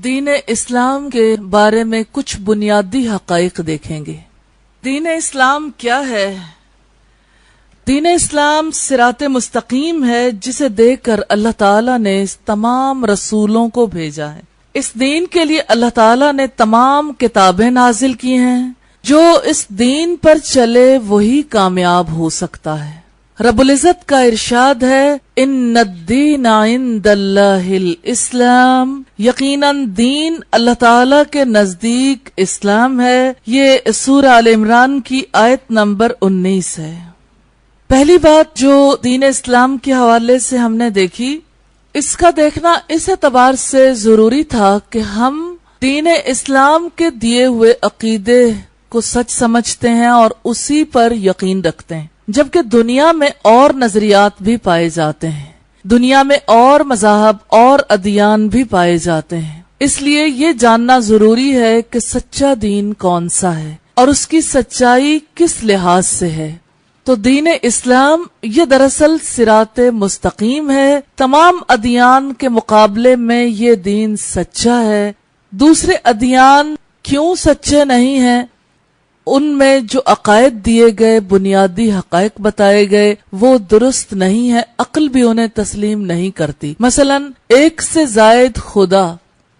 دین اسلام کے بارے میں کچھ بنیادی حقائق دیکھیں گے۔ دین اسلام کیا ہے؟ دین اسلام صراط مستقیم ہے جسے دیکھ کر اللہ تعالیٰ نے تمام رسولوں کو بھیجا ہے۔ اس دین کے لیے اللہ تعالیٰ نے تمام کتابیں نازل کی ہیں۔ جو اس دین پر چلے وہی کامیاب ہو سکتا ہے۔ رب العزت کا ارشاد ہے ان الدین عند اللہ الاسلام، یقیناً دین اللہ تعالیٰ کے نزدیک اسلام ہے۔ یہ سورہ آل عمران کی آیت نمبر 19 ہے۔ پہلی بات جو دین اسلام کے حوالے سے ہم نے دیکھی، اس کا دیکھنا اس اعتبار سے ضروری تھا کہ ہم دین اسلام کے دیے ہوئے عقیدے کو سچ سمجھتے ہیں اور اسی پر یقین رکھتے ہیں، جبکہ دنیا میں اور نظریات بھی پائے جاتے ہیں، دنیا میں اور مذاہب اور ادیان بھی پائے جاتے ہیں۔ اس لیے یہ جاننا ضروری ہے کہ سچا دین کون سا ہے اور اس کی سچائی کس لحاظ سے ہے۔ تو دین اسلام یہ دراصل صراط مستقیم ہے۔ تمام ادیان کے مقابلے میں یہ دین سچا ہے۔ دوسرے ادیان کیوں سچے نہیں ہیں؟ ان میں جو عقائد دیے گئے، بنیادی حقائق بتائے گئے، وہ درست نہیں ہے، عقل بھی انہیں تسلیم نہیں کرتی۔ مثلا ایک سے زائد خدا،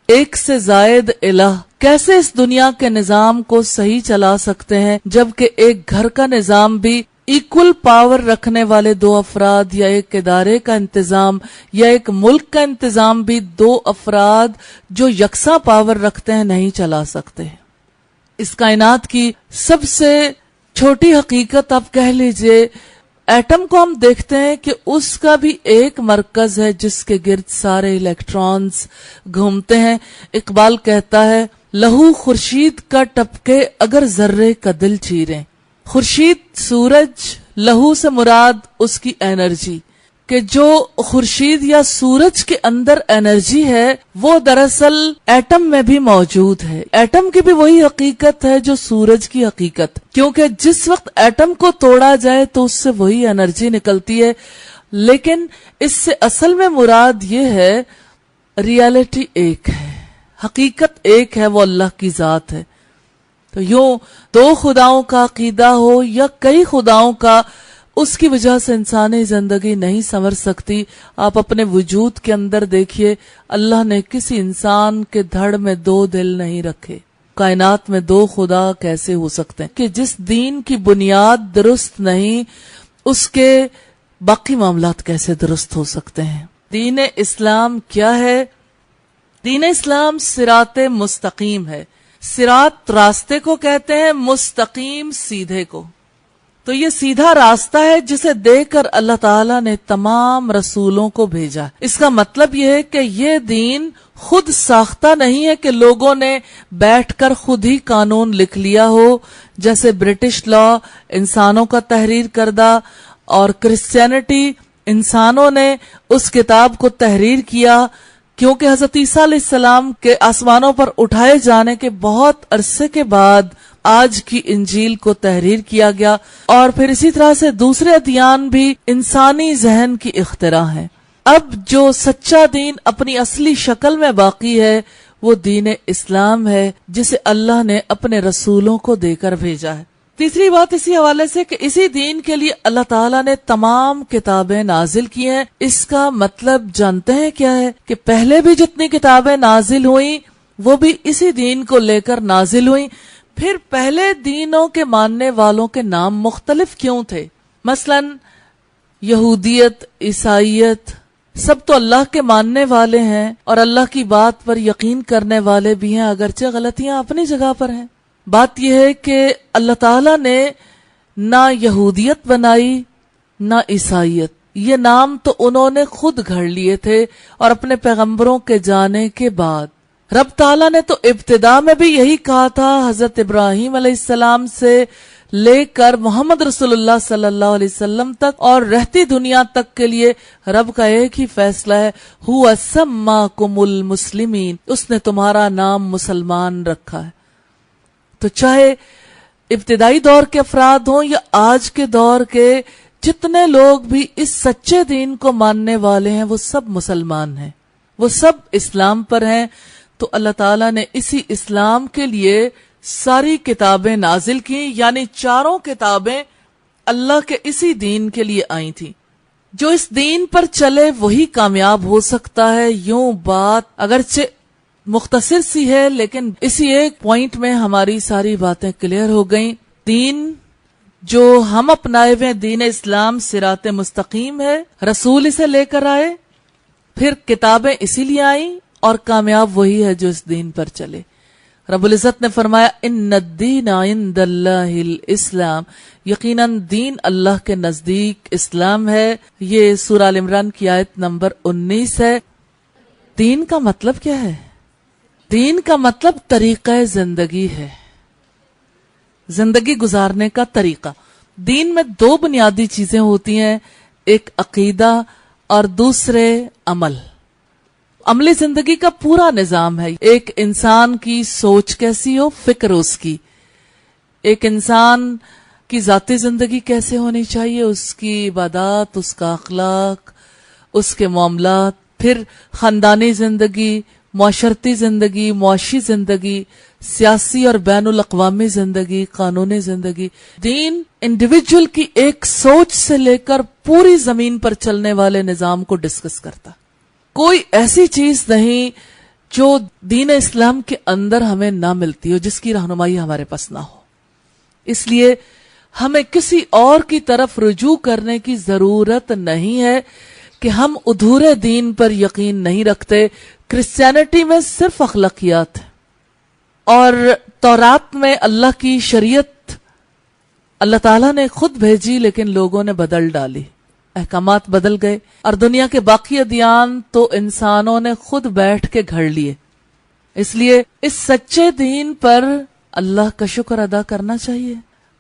ایک سے زائد الہ کیسے اس دنیا کے نظام کو صحیح چلا سکتے ہیں، جبکہ ایک گھر کا نظام بھی ایکول پاور رکھنے والے دو افراد یا ایک ادارے کا انتظام یا ایک ملک کا انتظام بھی دو افراد جو یکساں پاور رکھتے ہیں نہیں چلا سکتے۔ اس کائنات کی سب سے چھوٹی حقیقت آپ کہہ لیجئے ایٹم کو ہم دیکھتے ہیں کہ اس کا بھی ایک مرکز ہے جس کے گرد سارے الیکٹرانز گھومتے ہیں۔ اقبال کہتا ہے لہو خورشید کا ٹپکے اگر ذرے کا دل چیریں۔ خورشید سورج، لہو سے مراد اس کی انرجی، کہ جو خورشید یا سورج کے اندر انرجی ہے وہ دراصل ایٹم میں بھی موجود ہے۔ ایٹم کی بھی وہی حقیقت ہے جو سورج کی حقیقت، کیونکہ جس وقت ایٹم کو توڑا جائے تو اس سے وہی انرجی نکلتی ہے۔ لیکن اس سے اصل میں مراد یہ ہے ریالٹی ایک ہے، حقیقت ایک ہے، وہ اللہ کی ذات ہے۔ تو یوں دو خداؤں کا عقیدہ ہو یا کئی خداؤں کا، اس کی وجہ سے انسانی زندگی نہیں سنور سکتی۔ آپ اپنے وجود کے اندر دیکھیے، اللہ نے کسی انسان کے دھڑ میں دو دل نہیں رکھے۔ کائنات میں دو خدا کیسے ہو سکتے ہیں؟ کہ جس دین کی بنیاد درست نہیں، اس کے باقی معاملات کیسے درست ہو سکتے ہیں؟ دین اسلام کیا ہے؟ دین اسلام صراط مستقیم ہے۔ صراط راستے کو کہتے ہیں، مستقیم سیدھے کو۔ تو یہ سیدھا راستہ ہے جسے دیکھ کر اللہ تعالیٰ نے تمام رسولوں کو بھیجا۔ اس کا مطلب یہ ہے کہ یہ دین خود ساختہ نہیں ہے کہ لوگوں نے بیٹھ کر خود ہی قانون لکھ لیا ہو، جیسے برٹش لا انسانوں کا تحریر کردہ اور کرسچینٹی انسانوں نے اس کتاب کو تحریر کیا، کیونکہ حضرت عیسیٰ علیہ السلام کے آسمانوں پر اٹھائے جانے کے بہت عرصے کے بعد آج کی انجیل کو تحریر کیا گیا، اور پھر اسی طرح سے دوسرے ادیان بھی انسانی ذہن کی اختراع ہیں۔ اب جو سچا دین اپنی اصلی شکل میں باقی ہے وہ دین اسلام ہے، جسے اللہ نے اپنے رسولوں کو دے کر بھیجا ہے۔ تیسری بات اسی حوالے سے کہ اسی دین کے لیے اللہ تعالیٰ نے تمام کتابیں نازل کی ہیں۔ اس کا مطلب جانتے ہیں کیا ہے؟ کہ پہلے بھی جتنی کتابیں نازل ہوئیں وہ بھی اسی دین کو لے کر نازل ہوئیں۔ پھر پہلے دینوں کے ماننے والوں کے نام مختلف کیوں تھے؟ مثلا یہودیت، عیسائیت، سب تو اللہ کے ماننے والے ہیں اور اللہ کی بات پر یقین کرنے والے بھی ہیں، اگرچہ غلطیاں اپنی جگہ پر ہیں۔ بات یہ ہے کہ اللہ تعالیٰ نے نہ یہودیت بنائی نہ عیسائیت، یہ نام تو انہوں نے خود گھڑ لیے تھے، اور اپنے پیغمبروں کے جانے کے بعد رب تعالیٰ نے تو ابتدا میں بھی یہی کہا تھا، حضرت ابراہیم علیہ السلام سے لے کر محمد رسول اللہ صلی اللہ علیہ وسلم تک اور رہتی دنیا تک کے لیے رب کا ایک ہی فیصلہ ہے، هو سماکم المسلمین، اس نے تمہارا نام مسلمان رکھا ہے۔ تو چاہے ابتدائی دور کے افراد ہوں یا آج کے دور کے جتنے لوگ بھی اس سچے دین کو ماننے والے ہیں، وہ سب مسلمان ہیں، وہ سب اسلام پر ہیں۔ تو اللہ تعالیٰ نے اسی اسلام کے لیے ساری کتابیں نازل کی، یعنی چاروں کتابیں اللہ کے اسی دین کے لیے آئی تھیں۔ جو اس دین پر چلے وہی کامیاب ہو سکتا ہے۔ یوں بات اگرچہ مختصر سی ہے، لیکن اسی ایک پوائنٹ میں ہماری ساری باتیں کلیئر ہو گئیں۔ دین جو ہم اپنائے ہوئے دین اسلام صراط مستقیم ہے، رسول اسے لے کر آئے، پھر کتابیں اسی لیے آئیں، اور کامیاب وہی ہے جو اس دین پر چلے۔ رب العزت نے فرمایا ان الدین عند اللہ الاسلام، یقیناً دین اللہ کے نزدیک اسلام ہے۔ یہ سورہ آل عمران کی آیت نمبر 19 ہے۔ دین کا مطلب کیا ہے؟ دین کا مطلب طریقہ زندگی ہے، زندگی گزارنے کا طریقہ۔ دین میں دو بنیادی چیزیں ہوتی ہیں، ایک عقیدہ اور دوسرے عمل۔ عملی زندگی کا پورا نظام ہے۔ ایک انسان کی سوچ کیسی ہو، فکر اس کی، ایک انسان کی ذاتی زندگی کیسے ہونی چاہیے، اس کی عبادات، اس کا اخلاق، اس کے معاملات، پھر خاندانی زندگی، معاشرتی زندگی، معاشی زندگی، سیاسی اور بین الاقوامی زندگی، قانونی زندگی۔ دین انڈیویجول کی ایک سوچ سے لے کر پوری زمین پر چلنے والے نظام کو ڈسکس کرتا۔ کوئی ایسی چیز نہیں جو دین اسلام کے اندر ہمیں نہ ملتی ہو، جس کی رہنمائی ہمارے پاس نہ ہو۔ اس لیے ہمیں کسی اور کی طرف رجوع کرنے کی ضرورت نہیں ہے کہ ہم ادھورے دین پر یقین نہیں رکھتے۔ کرسچینٹی میں صرف اخلاقیات ہے، اور تورات میں اللہ کی شریعت اللہ تعالیٰ نے خود بھیجی، لیکن لوگوں نے بدل ڈالی، احکامات بدل گئے، اور دنیا کے باقی ادیان تو انسانوں نے خود بیٹھ کے گھڑ لیے۔ اس لیے اس سچے دین پر اللہ کا شکر ادا کرنا چاہیے۔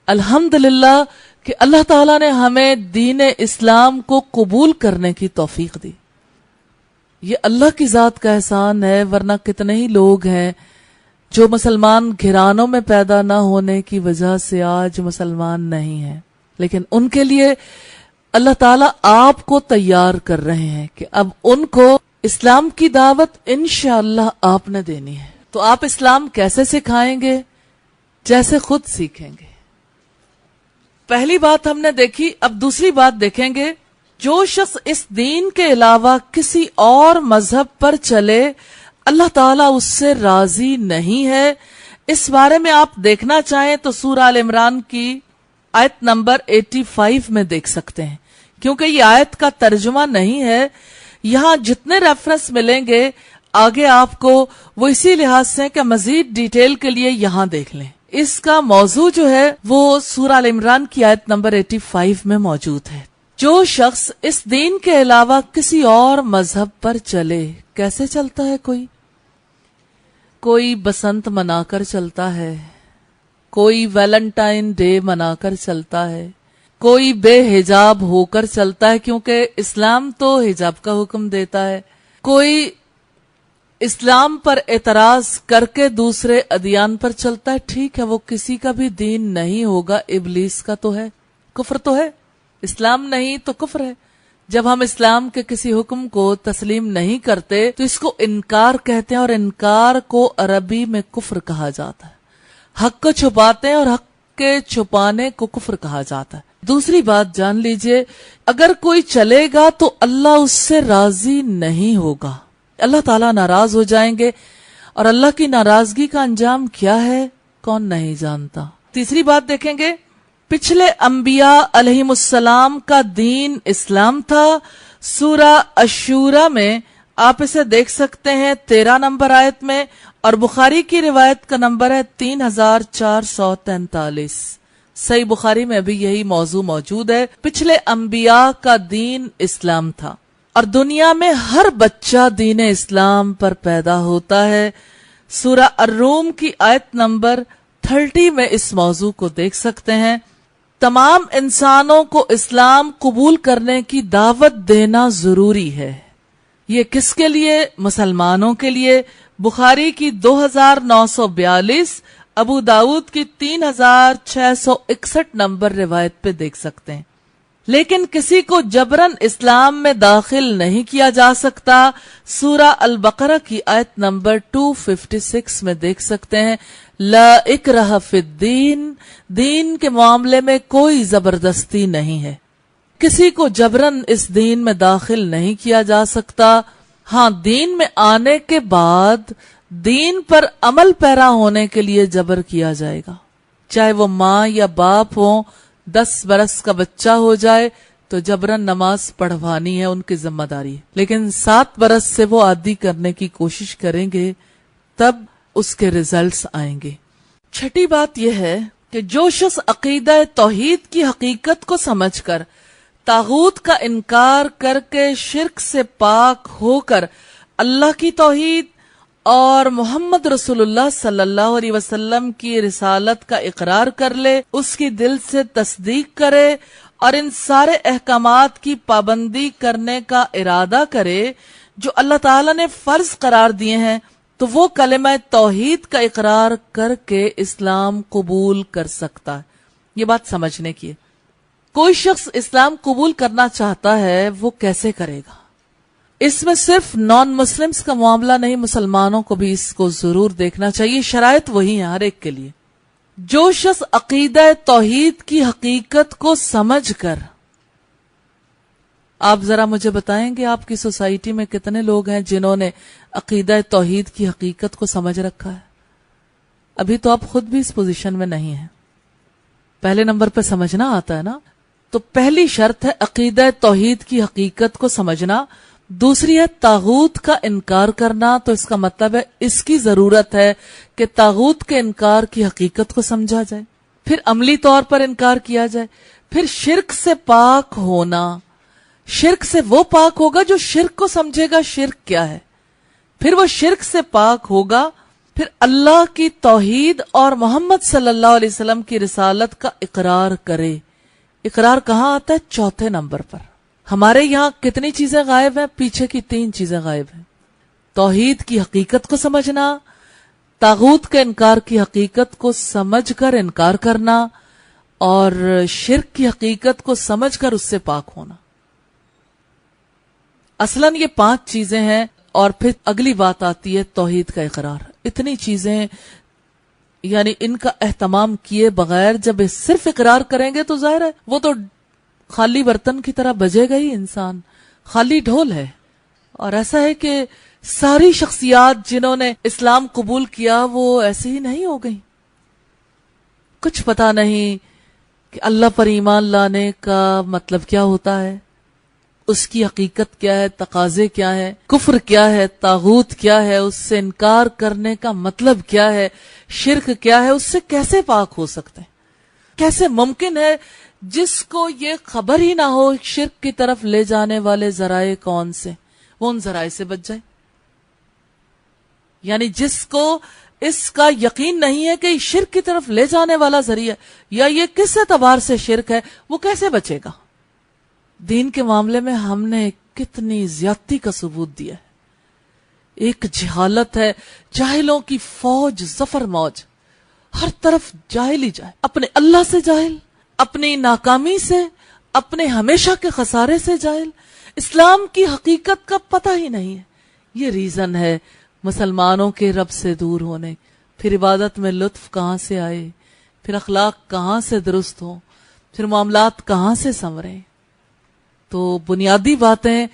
الحمدللہ کہ اللہ تعالیٰ نے ہمیں دین اسلام کو قبول کرنے کی توفیق دی۔ یہ اللہ کی ذات کا احسان ہے، ورنہ کتنے ہی لوگ ہیں جو مسلمان گھرانوں میں پیدا نہ ہونے کی وجہ سے آج مسلمان نہیں ہیں، لیکن ان کے لیے اللہ تعالیٰ آپ کو تیار کر رہے ہیں کہ اب ان کو اسلام کی دعوت انشاءاللہ آپ نے دینی ہے۔ تو آپ اسلام کیسے سکھائیں گے؟ جیسے خود سیکھیں گے۔ پہلی بات ہم نے دیکھی، اب دوسری بات دیکھیں گے۔ جو شخص اس دین کے علاوہ کسی اور مذہب پر چلے، اللہ تعالیٰ اس سے راضی نہیں ہے۔ اس بارے میں آپ دیکھنا چاہیں تو سورہ آل عمران کی آیت نمبر 85 میں دیکھ سکتے ہیں، کیونکہ یہ آیت کا ترجمہ نہیں ہے۔ یہاں جتنے ریفرنس ملیں گے آگے آپ کو، وہ اسی لحاظ سے کہ مزید ڈیٹیل کے لیے یہاں دیکھ لیں۔ اس کا موضوع جو ہے وہ سورہ آل عمران کی آیت نمبر 85 میں موجود ہے۔ جو شخص اس دین کے علاوہ کسی اور مذہب پر چلے، کیسے چلتا ہے؟ کوئی بسنت منا کر چلتا ہے، کوئی ویلنٹائن ڈے منا کر چلتا ہے، کوئی بے حجاب ہو کر چلتا ہے کیونکہ اسلام تو حجاب کا حکم دیتا ہے، کوئی اسلام پر اعتراض کر کے دوسرے ادیان پر چلتا ہے۔ ٹھیک ہے، وہ کسی کا بھی دین نہیں ہوگا، ابلیس کا تو ہے، کفر تو ہے، اسلام نہیں تو کفر ہے۔ جب ہم اسلام کے کسی حکم کو تسلیم نہیں کرتے تو اس کو انکار کہتے ہیں، اور انکار کو عربی میں کفر کہا جاتا ہے۔ حق کو چھپاتے ہیں اور حق کے چھپانے کو کفر کہا جاتا ہے۔ دوسری بات جان لیجئے، اگر کوئی چلے گا تو اللہ اس سے راضی نہیں ہوگا، اللہ تعالیٰ ناراض ہو جائیں گے، اور اللہ کی ناراضگی کا انجام کیا ہے کون نہیں جانتا۔ تیسری بات دیکھیں گے، پچھلے انبیاء علیہم السلام کا دین اسلام تھا۔ سورہ الشورى میں آپ اسے دیکھ سکتے ہیں 13 نمبر آیت میں، اور بخاری کی روایت کا نمبر ہے 3443۔ صحیح بخاری میں بھی یہی موضوع موجود ہے، پچھلے انبیاء کا دین اسلام تھا، اور دنیا میں ہر بچہ دین اسلام پر پیدا ہوتا ہے۔ سورہ الروم کی آیت نمبر 30 میں اس موضوع کو دیکھ سکتے ہیں۔ تمام انسانوں کو اسلام قبول کرنے کی دعوت دینا ضروری ہے۔ یہ کس کے لیے؟ مسلمانوں کے لیے۔ بخاری کی 2942، ابو داؤد کی 3661 نمبر روایت پہ دیکھ سکتے ہیں۔ لیکن کسی کو جبرن اسلام میں داخل نہیں کیا جا سکتا۔ سورہ البقرہ کی آیت نمبر 256 میں دیکھ سکتے ہیں، لا اکرہ فی الدین، دین کے معاملے میں کوئی زبردستی نہیں ہے، کسی کو جبرن اس دین میں داخل نہیں کیا جا سکتا۔ ہاں، دین میں آنے کے بعد دین پر عمل پیرا ہونے کے لیے جبر کیا جائے گا، چاہے وہ ماں یا باپ ہوں۔ 10 برس کا بچہ ہو جائے تو جبرن نماز پڑھوانی ہے، ان کی ذمہ داری ہے، لیکن 7 برس سے وہ عادی کرنے کی کوشش کریں گے، تب اس کے ریزلٹس آئیں گے۔ چھٹی بات یہ ہے کہ جو شخص عقیدہ توحید کی حقیقت کو سمجھ کر طاغوت کا انکار کر کے شرک سے پاک ہو کر اللہ کی توحید اور محمد رسول اللہ صلی اللہ علیہ وسلم کی رسالت کا اقرار کر لے، اس کی دل سے تصدیق کرے اور ان سارے احکامات کی پابندی کرنے کا ارادہ کرے جو اللہ تعالیٰ نے فرض قرار دیے ہیں، تو وہ کلمہ توحید کا اقرار کر کے اسلام قبول کر سکتا ہے۔ یہ بات سمجھنے کی ہے۔ کوئی شخص اسلام قبول کرنا چاہتا ہے، وہ کیسے کرے گا؟ اس میں صرف نان مسلمز کا معاملہ نہیں، مسلمانوں کو بھی اس کو ضرور دیکھنا چاہیے۔ شرائط وہی ہیں ہر ایک کے لیے۔ جو شخص عقیدہ توحید کی حقیقت کو سمجھ کر، آپ ذرا مجھے بتائیں گے آپ کی سوسائٹی میں کتنے لوگ ہیں جنہوں نے عقیدہ توحید کی حقیقت کو سمجھ رکھا ہے؟ ابھی تو آپ خود بھی اس پوزیشن میں نہیں ہیں۔ پہلے نمبر پہ سمجھنا آتا ہے نا، تو پہلی شرط ہے عقیدہ توحید کی حقیقت کو سمجھنا۔ دوسری ہے طاغوت کا انکار کرنا، تو اس کا مطلب ہے اس کی ضرورت ہے کہ طاغوت کے انکار کی حقیقت کو سمجھا جائے، پھر عملی طور پر انکار کیا جائے۔ پھر شرک سے پاک ہونا، شرک سے وہ پاک ہوگا جو شرک کو سمجھے گا شرک کیا ہے، پھر وہ شرک سے پاک ہوگا، پھر اللہ کی توحید اور محمد صلی اللہ علیہ وسلم کی رسالت کا اقرار کرے۔ اقرار کہاں آتا ہے؟ 4 نمبر پر۔ ہمارے یہاں کتنی چیزیں غائب ہیں؟ پیچھے کی 3 چیزیں غائب ہیں۔ توحید کی حقیقت کو سمجھنا، طاغوت کے انکار کی حقیقت کو سمجھ کر انکار کرنا، اور شرک کی حقیقت کو سمجھ کر اس سے پاک ہونا۔ اصلاً یہ 5 چیزیں ہیں، اور پھر اگلی بات آتی ہے توحید کا اقرار۔ اتنی چیزیں، یعنی ان کا اہتمام کیے بغیر جب صرف اقرار کریں گے تو ظاہر ہے وہ تو خالی برتن کی طرح بجے گا ہی، انسان خالی ڈھول ہے۔ اور ایسا ہے کہ ساری شخصیات جنہوں نے اسلام قبول کیا وہ ایسے ہی نہیں ہو گئی۔ کچھ پتا نہیں کہ اللہ پر ایمان لانے کا مطلب کیا ہوتا ہے، اس کی حقیقت کیا ہے، تقاضے کیا ہے، کفر کیا ہے، طاغوت کیا ہے، اس سے انکار کرنے کا مطلب کیا ہے، شرک کیا ہے، اس سے کیسے پاک ہو سکتے ہیں۔ کیسے ممکن ہے جس کو یہ خبر ہی نہ ہو شرک کی طرف لے جانے والے ذرائع کون سے، وہ ان ذرائع سے بچ جائے؟ یعنی جس کو اس کا یقین نہیں ہے کہ شرک کی طرف لے جانے والا ذریعہ یا یہ کس اعتبار سے شرک ہے، وہ کیسے بچے گا؟ دین کے معاملے میں ہم نے کتنی زیادتی کا ثبوت دیا ہے۔ ایک جہالت ہے، جاہلوں کی فوج، ظفر موج، ہر طرف جاہل ہی جاہل، اپنے اللہ سے جاہل، اپنی ناکامی سے، اپنے ہمیشہ کے خسارے سے جاہل، اسلام کی حقیقت کا پتہ ہی نہیں ہے۔ یہ ریزن ہے مسلمانوں کے رب سے دور ہونے۔ پھر عبادت میں لطف کہاں سے آئے، پھر اخلاق کہاں سے درست ہوں، پھر معاملات کہاں سے سنوریں۔ تو بنیادی باتیں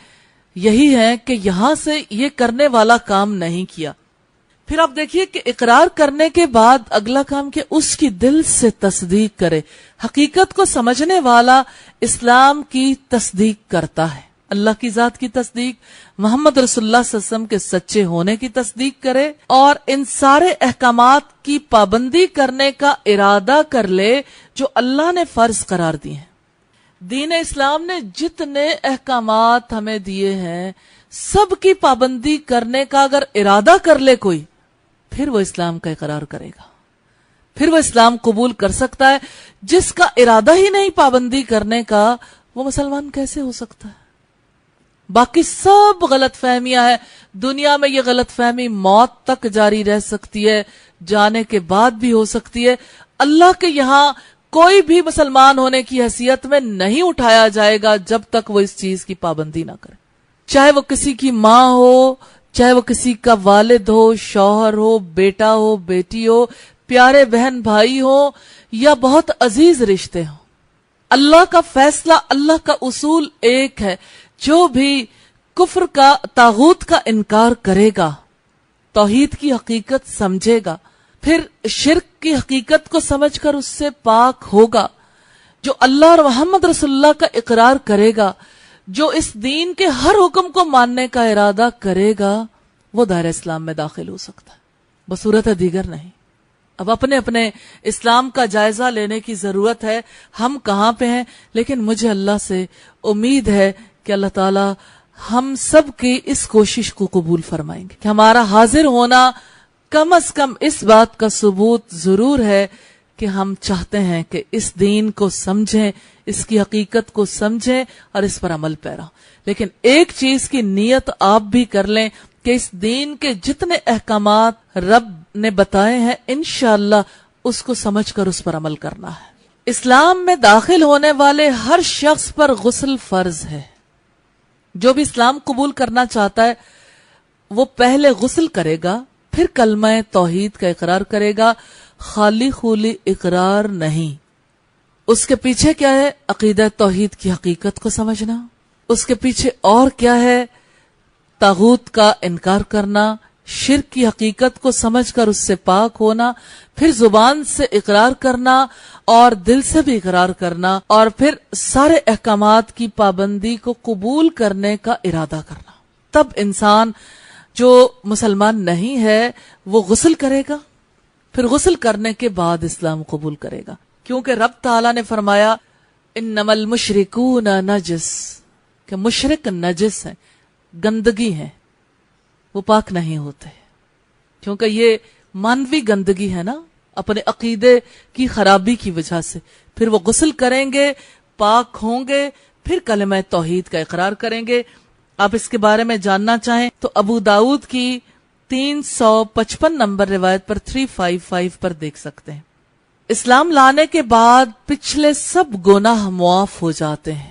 یہی ہیں کہ یہاں سے یہ کرنے والا کام نہیں کیا۔ پھر آپ دیکھیے کہ اقرار کرنے کے بعد اگلا کام کہ اس کی دل سے تصدیق کرے۔ حقیقت کو سمجھنے والا اسلام کی تصدیق کرتا ہے، اللہ کی ذات کی تصدیق، محمد رسول اللہ صلی اللہ علیہ وسلم کے سچے ہونے کی تصدیق کرے، اور ان سارے احکامات کی پابندی کرنے کا ارادہ کر لے جو اللہ نے فرض قرار دیے ہیں۔ دین اسلام نے جتنے احکامات ہمیں دیے ہیں سب کی پابندی کرنے کا اگر ارادہ کر لے کوئی، پھر وہ اسلام کا اقرار کرے گا، پھر وہ اسلام قبول کر سکتا ہے۔ جس کا ارادہ ہی نہیں پابندی کرنے کا، وہ مسلمان کیسے ہو سکتا ہے؟ باقی سب غلط فہمیاں ہیں۔ دنیا میں یہ غلط فہمی موت تک جاری رہ سکتی ہے، جانے کے بعد بھی ہو سکتی ہے۔ اللہ کے یہاں کوئی بھی مسلمان ہونے کی حیثیت میں نہیں اٹھایا جائے گا جب تک وہ اس چیز کی پابندی نہ کرے، چاہے وہ کسی کی ماں ہو، چاہے وہ کسی کا والد ہو، شوہر ہو، بیٹا ہو، بیٹی ہو، پیارے بہن بھائی ہو، یا بہت عزیز رشتے ہوں۔ اللہ کا فیصلہ، اللہ کا اصول ایک ہے، جو بھی کفر کا، طاغوت کا انکار کرے گا، توحید کی حقیقت سمجھے گا، پھر شرک کی حقیقت کو سمجھ کر اس سے پاک ہوگا، جو اللہ اور محمد رسول اللہ کا اقرار کرے گا، جو اس دین کے ہر حکم کو ماننے کا ارادہ کرے گا، وہ دائرہ اسلام میں داخل ہو سکتا ہے، بصورت دیگر نہیں۔ اب اپنے اپنے اسلام کا جائزہ لینے کی ضرورت ہے، ہم کہاں پہ ہیں، لیکن مجھے اللہ سے امید ہے کہ اللہ تعالی ہم سب کی اس کوشش کو قبول فرمائیں گے کہ ہمارا حاضر ہونا کم از کم اس بات کا ثبوت ضرور ہے کہ ہم چاہتے ہیں کہ اس دین کو سمجھیں، اس کی حقیقت کو سمجھیں اور اس پر عمل پیرا ہوں۔ لیکن ایک چیز کی نیت آپ بھی کر لیں کہ اس دین کے جتنے احکامات رب نے بتائے ہیں انشاءاللہ اس کو سمجھ کر اس پر عمل کرنا ہے۔ اسلام میں داخل ہونے والے ہر شخص پر غسل فرض ہے۔ جو بھی اسلام قبول کرنا چاہتا ہے وہ پہلے غسل کرے گا، پھر کلمہ توحید کا اقرار کرے گا، خالی خولی اقرار نہیں۔ اس کے پیچھے کیا ہے؟ عقیدہ توحید کی حقیقت کو سمجھنا۔ اس کے پیچھے اور کیا ہے؟ طاغوت کا انکار کرنا، شرک کی حقیقت کو سمجھ کر اس سے پاک ہونا، پھر زبان سے اقرار کرنا اور دل سے بھی اقرار کرنا، اور پھر سارے احکامات کی پابندی کو قبول کرنے کا ارادہ کرنا۔ تب انسان جو مسلمان نہیں ہے وہ غسل کرے گا، پھر غسل کرنے کے بعد اسلام قبول کرے گا، کیونکہ رب تعالیٰ نے فرمایا انما المشرکون نجس، کہ مشرک نجس ہیں، گندگی ہیں، وہ پاک نہیں ہوتے، کیونکہ یہ مانوی گندگی ہے نا، اپنے عقیدے کی خرابی کی وجہ سے۔ پھر وہ غسل کریں گے، پاک ہوں گے، پھر کلمہ توحید کا اقرار کریں گے۔ آپ اس کے بارے میں جاننا چاہیں تو ابو داؤد کی 355 نمبر روایت پر 355 پر دیکھ سکتے ہیں۔ اسلام لانے کے بعد پچھلے سب گناہ معاف ہو جاتے ہیں۔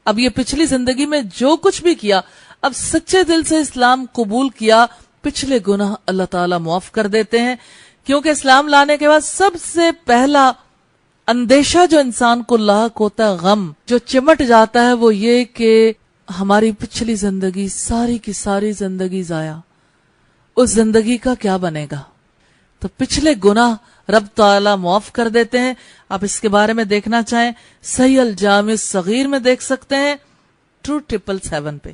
اب یہ پچھلی زندگی میں جو کچھ بھی کیا، اب سچے دل سے اسلام قبول کیا، پچھلے گناہ اللہ تعالیٰ معاف کر دیتے ہیں، کیونکہ اسلام لانے کے بعد سب سے پہلا اندیشہ جو انسان کو لاحق ہوتا ہے، غم جو چمٹ جاتا ہے، وہ یہ کہ ہماری پچھلی زندگی، ساری کی ساری زندگی ضائع، اس زندگی کا کیا بنے گا؟ تو پچھلے گناہ رب تعالیٰ معاف کر دیتے ہیں۔ آپ اس کے بارے میں دیکھنا چاہیں صحیح الجامع الصغیر میں دیکھ سکتے ہیں 2777 پہ۔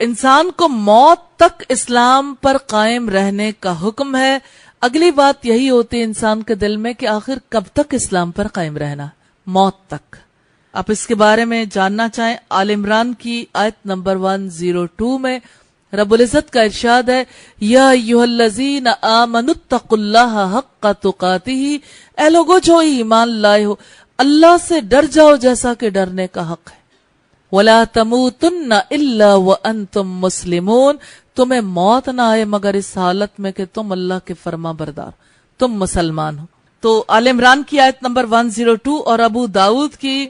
انسان کو موت تک اسلام پر قائم رہنے کا حکم ہے۔ اگلی بات یہی ہوتی ہے انسان کے دل میں کہ آخر کب تک اسلام پر قائم رہنا؟ موت تک۔ آپ اس کے بارے میں جاننا چاہیں آل عمران کی آیت نمبر 102 میں رب العزت کا ارشاد ہے یا ایھا الذین آمنوا اتقوا اللہ حق تقاتہ، اے لوگو جو ایمان لائے ہو اللہ سے ڈر جاؤ جیسا کہ ڈرنے کا حق ہے۔ ولا تموتن الا وانتم مسلمون، تمہیں موت نہ آئے مگر اس حالت میں کہ تم اللہ کے فرما بردار، تم مسلمان ہو۔ تو آل عمران کی آیت نمبر 102 اور ابو داؤد کی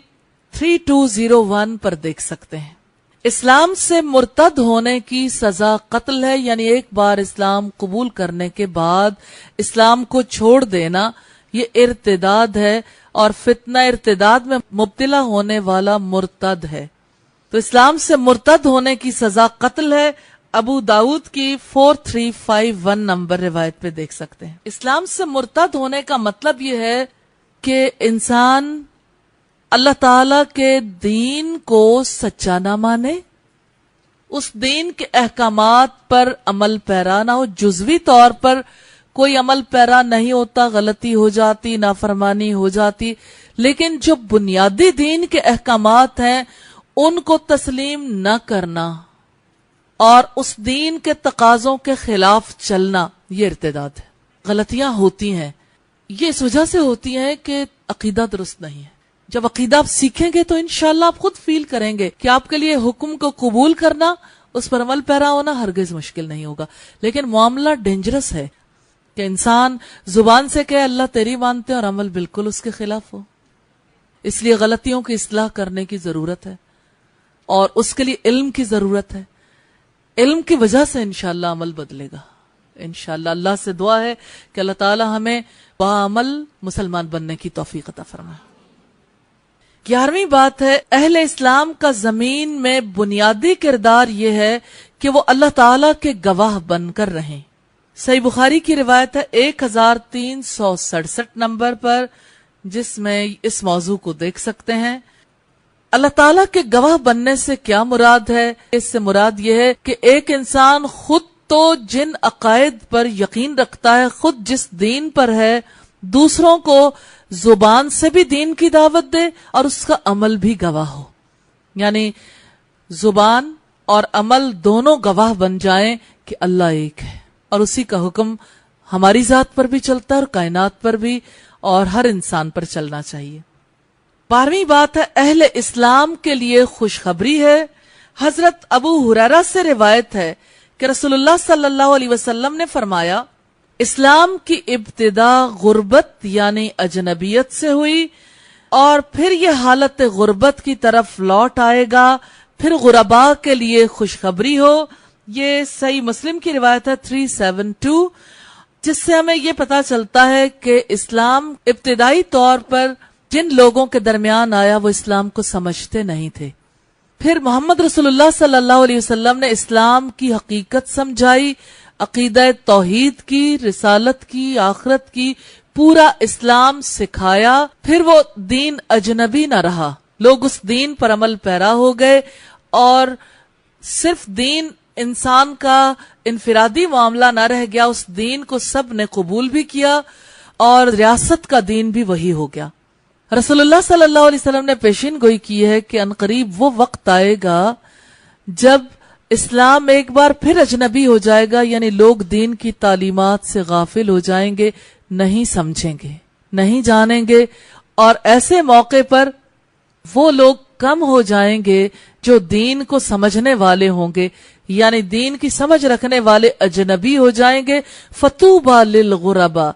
3201 پر دیکھ سکتے ہیں۔ اسلام سے مرتد ہونے کی سزا قتل ہے، یعنی ایک بار اسلام قبول کرنے کے بعد اسلام کو چھوڑ دینا یہ ارتداد ہے، اور فتنہ ارتداد میں مبتلا ہونے والا مرتد ہے۔ تو اسلام سے مرتد ہونے کی سزا قتل ہے، ابو داؤد کی 4351 نمبر روایت پہ دیکھ سکتے ہیں۔ اسلام سے مرتد ہونے کا مطلب یہ ہے کہ انسان اللہ تعالی کے دین کو سچا نہ مانے، اس دین کے احکامات پر عمل پیرا نہ ہو، جزوی طور پر کوئی عمل پیرا نہیں ہوتا، غلطی ہو جاتی، نافرمانی ہو جاتی، لیکن جو بنیادی دین کے احکامات ہیں ان کو تسلیم نہ کرنا اور اس دین کے تقاضوں کے خلاف چلنا، یہ ارتداد ہے۔ غلطیاں ہوتی ہیں، یہ اس وجہ سے ہوتی ہیں کہ عقیدہ درست نہیں ہے۔ جب عقیدہ آپ سیکھیں گے تو انشاءاللہ آپ خود فیل کریں گے کہ آپ کے لیے حکم کو قبول کرنا، اس پر عمل پیرا ہونا ہرگز مشکل نہیں ہوگا۔ لیکن معاملہ ڈینجرس ہے کہ انسان زبان سے کہے اللہ تیری مانتے ہیں اور عمل بالکل اس کے خلاف ہو۔ اس لیے غلطیوں کی اصلاح کرنے کی ضرورت ہے اور اس کے لیے علم کی ضرورت ہے. علم کی وجہ سے انشاءاللہ عمل بدلے گا. انشاءاللہ اللہ سے دعا ہے کہ اللہ تعالی ہمیں باعمل مسلمان بننے کی توفیق عطا فرمائے. 11ویں بات ہے، اہل اسلام کا زمین میں بنیادی کردار یہ ہے کہ وہ اللہ تعالی کے گواہ بن کر رہیں. صحیح بخاری کی روایت ہے 1367 نمبر پر، جس میں اس موضوع کو دیکھ سکتے ہیں. اللہ تعالیٰ کے گواہ بننے سے کیا مراد ہے؟ اس سے مراد یہ ہے کہ ایک انسان خود تو جن عقائد پر یقین رکھتا ہے، خود جس دین پر ہے، دوسروں کو زبان سے بھی دین کی دعوت دے اور اس کا عمل بھی گواہ ہو. یعنی زبان اور عمل دونوں گواہ بن جائیں کہ اللہ ایک ہے، اور اسی کا حکم ہماری ذات پر بھی چلتا ہے اور کائنات پر بھی، اور ہر انسان پر چلنا چاہیے. 12ویں بات ہے، اہل اسلام کے لیے خوشخبری ہے. حضرت ابو ہریرہ سے روایت ہے کہ رسول اللہ صلی اللہ علیہ وسلم نے فرمایا، اسلام کی ابتدا غربت یعنی اجنبیت سے ہوئی، اور پھر یہ حالت غربت کی طرف لوٹ آئے گا. پھر غرباء کے لیے خوشخبری ہو. یہ صحیح مسلم کی روایت ہے 372، جس سے ہمیں یہ پتا چلتا ہے کہ اسلام ابتدائی طور پر جن لوگوں کے درمیان آیا وہ اسلام کو سمجھتے نہیں تھے. پھر محمد رسول اللہ صلی اللہ علیہ وسلم نے اسلام کی حقیقت سمجھائی، عقیدہ توحید کی، رسالت کی، آخرت کی، پورا اسلام سکھایا. پھر وہ دین اجنبی نہ رہا، لوگ اس دین پر عمل پیرا ہو گئے، اور صرف دین انسان کا انفرادی معاملہ نہ رہ گیا، اس دین کو سب نے قبول بھی کیا، اور ریاست کا دین بھی وہی ہو گیا. رسول اللہ صلی اللہ علیہ وسلم نے پیشین گوئی کی ہے کہ عنقریب وہ وقت آئے گا جب اسلام ایک بار پھر اجنبی ہو جائے گا، یعنی لوگ دین کی تعلیمات سے غافل ہو جائیں گے، نہیں سمجھیں گے، نہیں جانیں گے، اور ایسے موقع پر وہ لوگ کم ہو جائیں گے جو دین کو سمجھنے والے ہوں گے، یعنی دین کی سمجھ رکھنے والے اجنبی ہو جائیں گے. فطوبى للغرباء،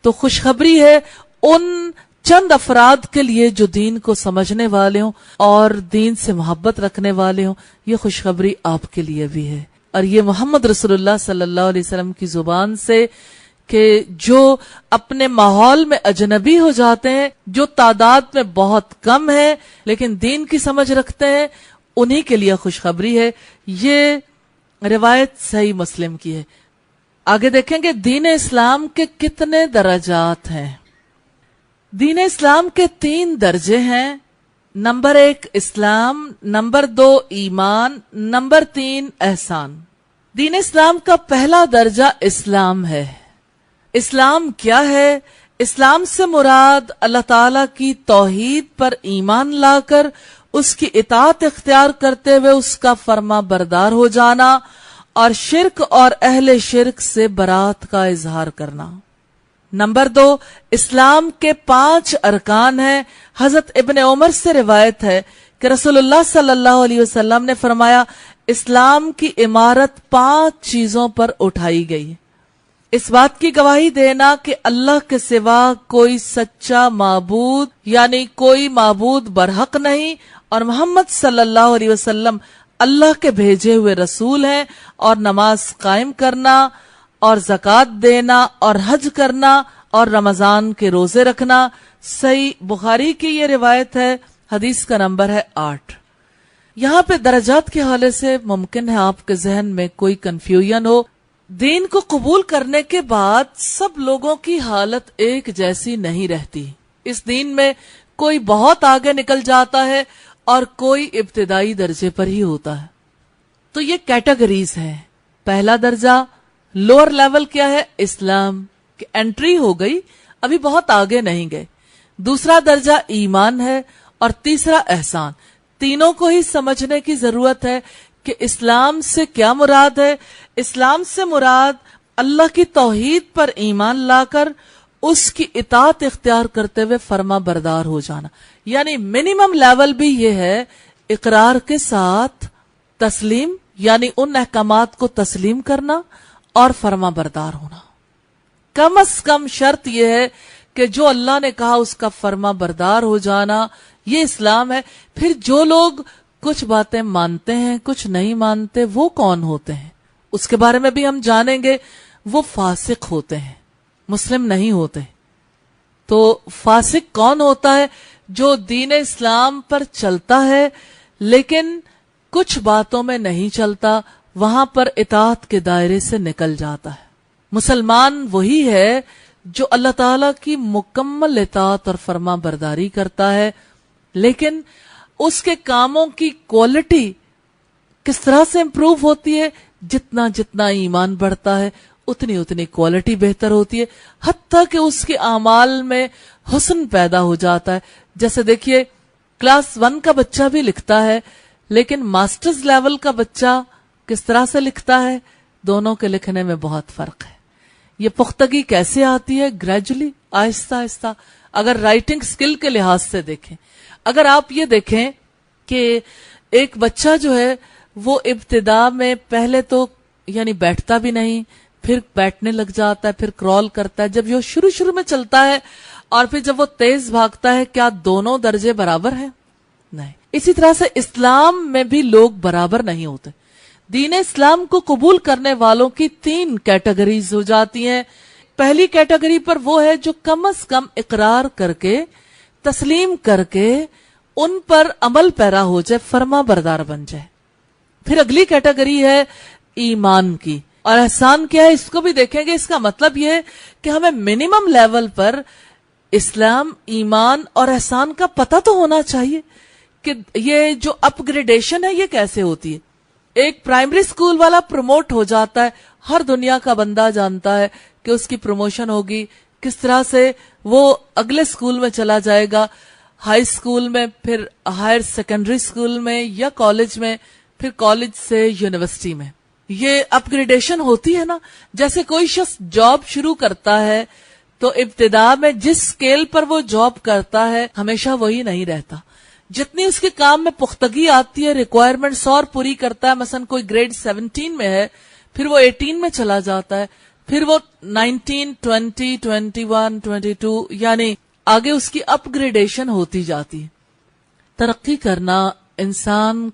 تو خوشخبری ہے ان چند افراد کے لیے جو دین کو سمجھنے والے ہوں اور دین سے محبت رکھنے والے ہوں. یہ خوشخبری آپ کے لیے بھی ہے، اور یہ محمد رسول اللہ صلی اللہ علیہ وسلم کی زبان سے کہ جو اپنے ماحول میں اجنبی ہو جاتے ہیں، جو تعداد میں بہت کم ہے لیکن دین کی سمجھ رکھتے ہیں، انہی کے لیے خوشخبری ہے. یہ روایت صحیح مسلم کی ہے. آگے دیکھیں گے دین اسلام کے کتنے درجات ہیں. دین اسلام کے 3 درجے ہیں. نمبر 1 اسلام، نمبر 2 ایمان، نمبر 3 احسان. دین اسلام کا پہلا درجہ اسلام ہے. اسلام کیا ہے؟ اسلام سے مراد اللہ تعالی کی توحید پر ایمان لا کر اس کی اطاعت اختیار کرتے ہوئے اس کا فرما بردار ہو جانا، اور شرک اور اہل شرک سے برات کا اظہار کرنا. نمبر 2 اسلام کے 5 ارکان ہیں. حضرت ابن عمر سے روایت ہے کہ رسول اللہ صلی اللہ علیہ وسلم نے فرمایا، اسلام کی عمارت 5 چیزوں پر اٹھائی گئی. اس بات کی گواہی دینا کہ اللہ کے سوا کوئی سچا معبود یعنی کوئی معبود برحق نہیں، اور محمد صلی اللہ علیہ وسلم اللہ کے بھیجے ہوئے رسول ہیں، اور نماز قائم کرنا، اور زکوٰۃ دینا، اور حج کرنا، اور رمضان کے روزے رکھنا. صحیح بخاری کی یہ روایت ہے، حدیث کا نمبر ہے 8. یہاں پہ درجات کے حوالے سے ممکن ہے آپ کے ذہن میں کوئی کنفیوژن ہو. دین کو قبول کرنے کے بعد سب لوگوں کی حالت ایک جیسی نہیں رہتی. اس دین میں کوئی بہت آگے نکل جاتا ہے اور کوئی ابتدائی درجے پر ہی ہوتا ہے. تو یہ کیٹیگریز ہیں. پہلا درجہ لوور لیول کیا ہے؟ اسلام کی انٹری ہو گئی، ابھی بہت آگے نہیں گئے. دوسرا درجہ ایمان ہے، اور تیسرا احسان. تینوں کو ہی سمجھنے کی ضرورت ہے کہ اسلام سے کیا مراد ہے. اسلام سے مراد اللہ کی توحید پر ایمان لا کر اس کی اطاعت اختیار کرتے ہوئے فرما بردار ہو جانا، یعنی منیمم لیول بھی یہ ہے اقرار کے ساتھ تسلیم، یعنی ان احکامات کو تسلیم کرنا اور فرما بردار ہونا. کم از کم شرط یہ ہے کہ جو اللہ نے کہا اس کا فرما بردار ہو جانا، یہ اسلام ہے۔ پھر جو لوگ کچھ باتیں مانتے ہیں کچھ نہیں مانتے، وہ کون ہوتے ہیں اس کے بارے میں بھی ہم جانیں گے۔ وہ فاسق ہوتے ہیں، مسلم نہیں ہوتے۔ تو فاسق کون ہوتا ہے؟ جو دین اسلام پر چلتا ہے لیکن کچھ باتوں میں نہیں چلتا، وہاں پر اطاعت کے دائرے سے نکل جاتا ہے۔ مسلمان وہی ہے جو اللہ تعالیٰ کی مکمل اطاعت اور فرما برداری کرتا ہے، لیکن اس کے کاموں کی کوالٹی کس طرح سے امپروو ہوتی ہے؟ جتنا جتنا ایمان بڑھتا ہے اتنی اتنی کوالٹی بہتر ہوتی ہے، حتیٰ کہ اس کے اعمال میں حسن پیدا ہو جاتا ہے۔ جیسے دیکھیے، کلاس 1 کا بچہ بھی لکھتا ہے، لیکن ماسٹرز لیول کا بچہ کس طرح سے لکھتا ہے؟ دونوں کے لکھنے میں بہت فرق ہے۔ یہ پختگی کیسے آتی ہے؟ گریجولی، آہستہ آہستہ۔ اگر رائٹنگ سکل کے لحاظ سے دیکھیں، اگر آپ یہ دیکھیں کہ ایک بچہ جو ہے وہ ابتدا میں پہلے تو یعنی بیٹھتا بھی نہیں، پھر بیٹھنے لگ جاتا ہے، پھر کرال کرتا ہے، جب یہ شروع میں چلتا ہے، اور پھر جب وہ تیز بھاگتا ہے، کیا دونوں درجے برابر ہیں؟ نہیں۔ اسی طرح سے اسلام میں بھی لوگ برابر نہیں ہوتے۔ دین اسلام کو قبول کرنے والوں کی 3 کیٹیگریز ہو جاتی ہیں۔ پہلی کیٹیگری پر وہ ہے جو کم از کم اقرار کر کے، تسلیم کر کے ان پر عمل پیرا ہو جائے، فرما بردار بن جائے۔ پھر اگلی کیٹیگری ہے ایمان کی، اور احسان کیا ہے اس کو بھی دیکھیں گے۔ اس کا مطلب یہ ہے کہ ہمیں منیمم لیول پر اسلام، ایمان اور احسان کا پتہ تو ہونا چاہیے کہ یہ جو اپ گریڈیشن ہے یہ کیسے ہوتی ہے۔ ایک پرائمری سکول والا پروموٹ ہو جاتا ہے، ہر دنیا کا بندہ جانتا ہے کہ اس کی پروموشن ہوگی، کس طرح سے وہ اگلے سکول میں چلا جائے گا، ہائی سکول میں، پھر ہائر سیکنڈری سکول میں یا کالج میں، پھر کالج سے یونیورسٹی میں۔ یہ اپ گریڈیشن ہوتی ہے نا۔ جیسے کوئی شخص جاب شروع کرتا ہے تو ابتدا میں جس سکیل پر وہ جاب کرتا ہے ہمیشہ وہی نہیں رہتا۔ جتنی اس کے کام میں پختگی آتی ہے، ریکوائرمنٹس اور پوری کرتا ہے، مثلا کوئی گریڈ 17 میں ہے، پھر وہ 18 میں چلا جاتا ہے، پھر وہ 19، 20، 21، 22، یعنی آگے اس کی اپ گریڈیشن ہوتی جاتی ہے۔ ترقی کرنا انسان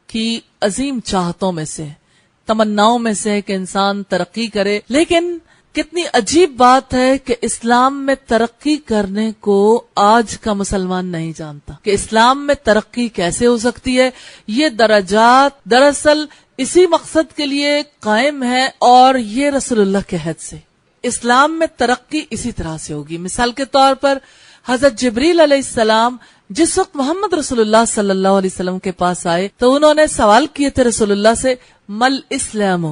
کی عظیم چاہتوں میں سے، تمناؤں میں سے کہ انسان ترقی کرے، لیکن کتنی عجیب بات ہے کہ اسلام میں ترقی کرنے کو آج کا مسلمان نہیں جانتا کہ اسلام میں ترقی کیسے ہو سکتی ہے۔ یہ درجات دراصل اسی مقصد کے لیے قائم ہے، اور یہ رسول اللہ کے عہد سے اسلام میں ترقی اسی طرح سے ہوگی۔ مثال کے طور پر حضرت جبریل علیہ السلام جس وقت محمد رسول اللہ صلی اللہ علیہ وسلم کے پاس آئے تو انہوں نے سوال کیے تھے رسول اللہ سے، مل اسلام،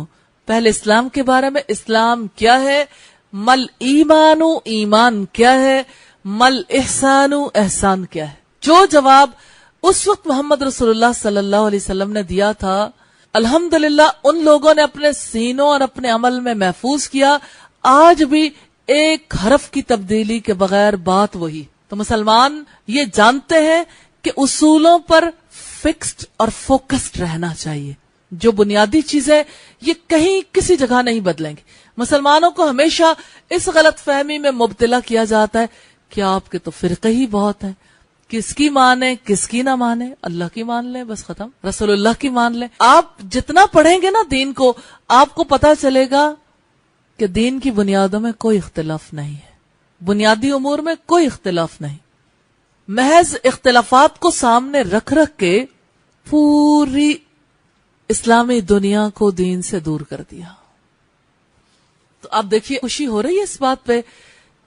پہلے اسلام کے بارے میں، اسلام کیا ہے؟ مل ایمان، ایمان کیا ہے؟ مل احسان، احسان کیا ہے؟ جو جواب اس وقت محمد رسول اللہ صلی اللہ علیہ وسلم نے دیا تھا، الحمدللہ ان لوگوں نے اپنے سینوں اور اپنے عمل میں محفوظ کیا۔ آج بھی ایک حرف کی تبدیلی کے بغیر بات وہی۔ تو مسلمان یہ جانتے ہیں کہ اصولوں پر فکسڈ اور فوکسڈ رہنا چاہیے۔ جو بنیادی چیزیں یہ کہیں کسی جگہ نہیں بدلیں گی۔ مسلمانوں کو ہمیشہ اس غلط فہمی میں مبتلا کیا جاتا ہے کہ آپ کے تو فرقے ہی بہت ہیں، کس کی مانے کس کی نہ مانے، اللہ کی مان لیں بس ختم، رسول اللہ کی مان لیں۔ آپ جتنا پڑھیں گے نا دین کو، آپ کو پتا چلے گا کہ دین کی بنیادوں میں کوئی اختلاف نہیں ہے، بنیادی امور میں کوئی اختلاف نہیں۔ محض اختلافات کو سامنے رکھ کے پوری اسلامی دنیا کو دین سے دور کر دیا۔ تو آپ دیکھیے، خوشی ہو رہی ہے اس بات پہ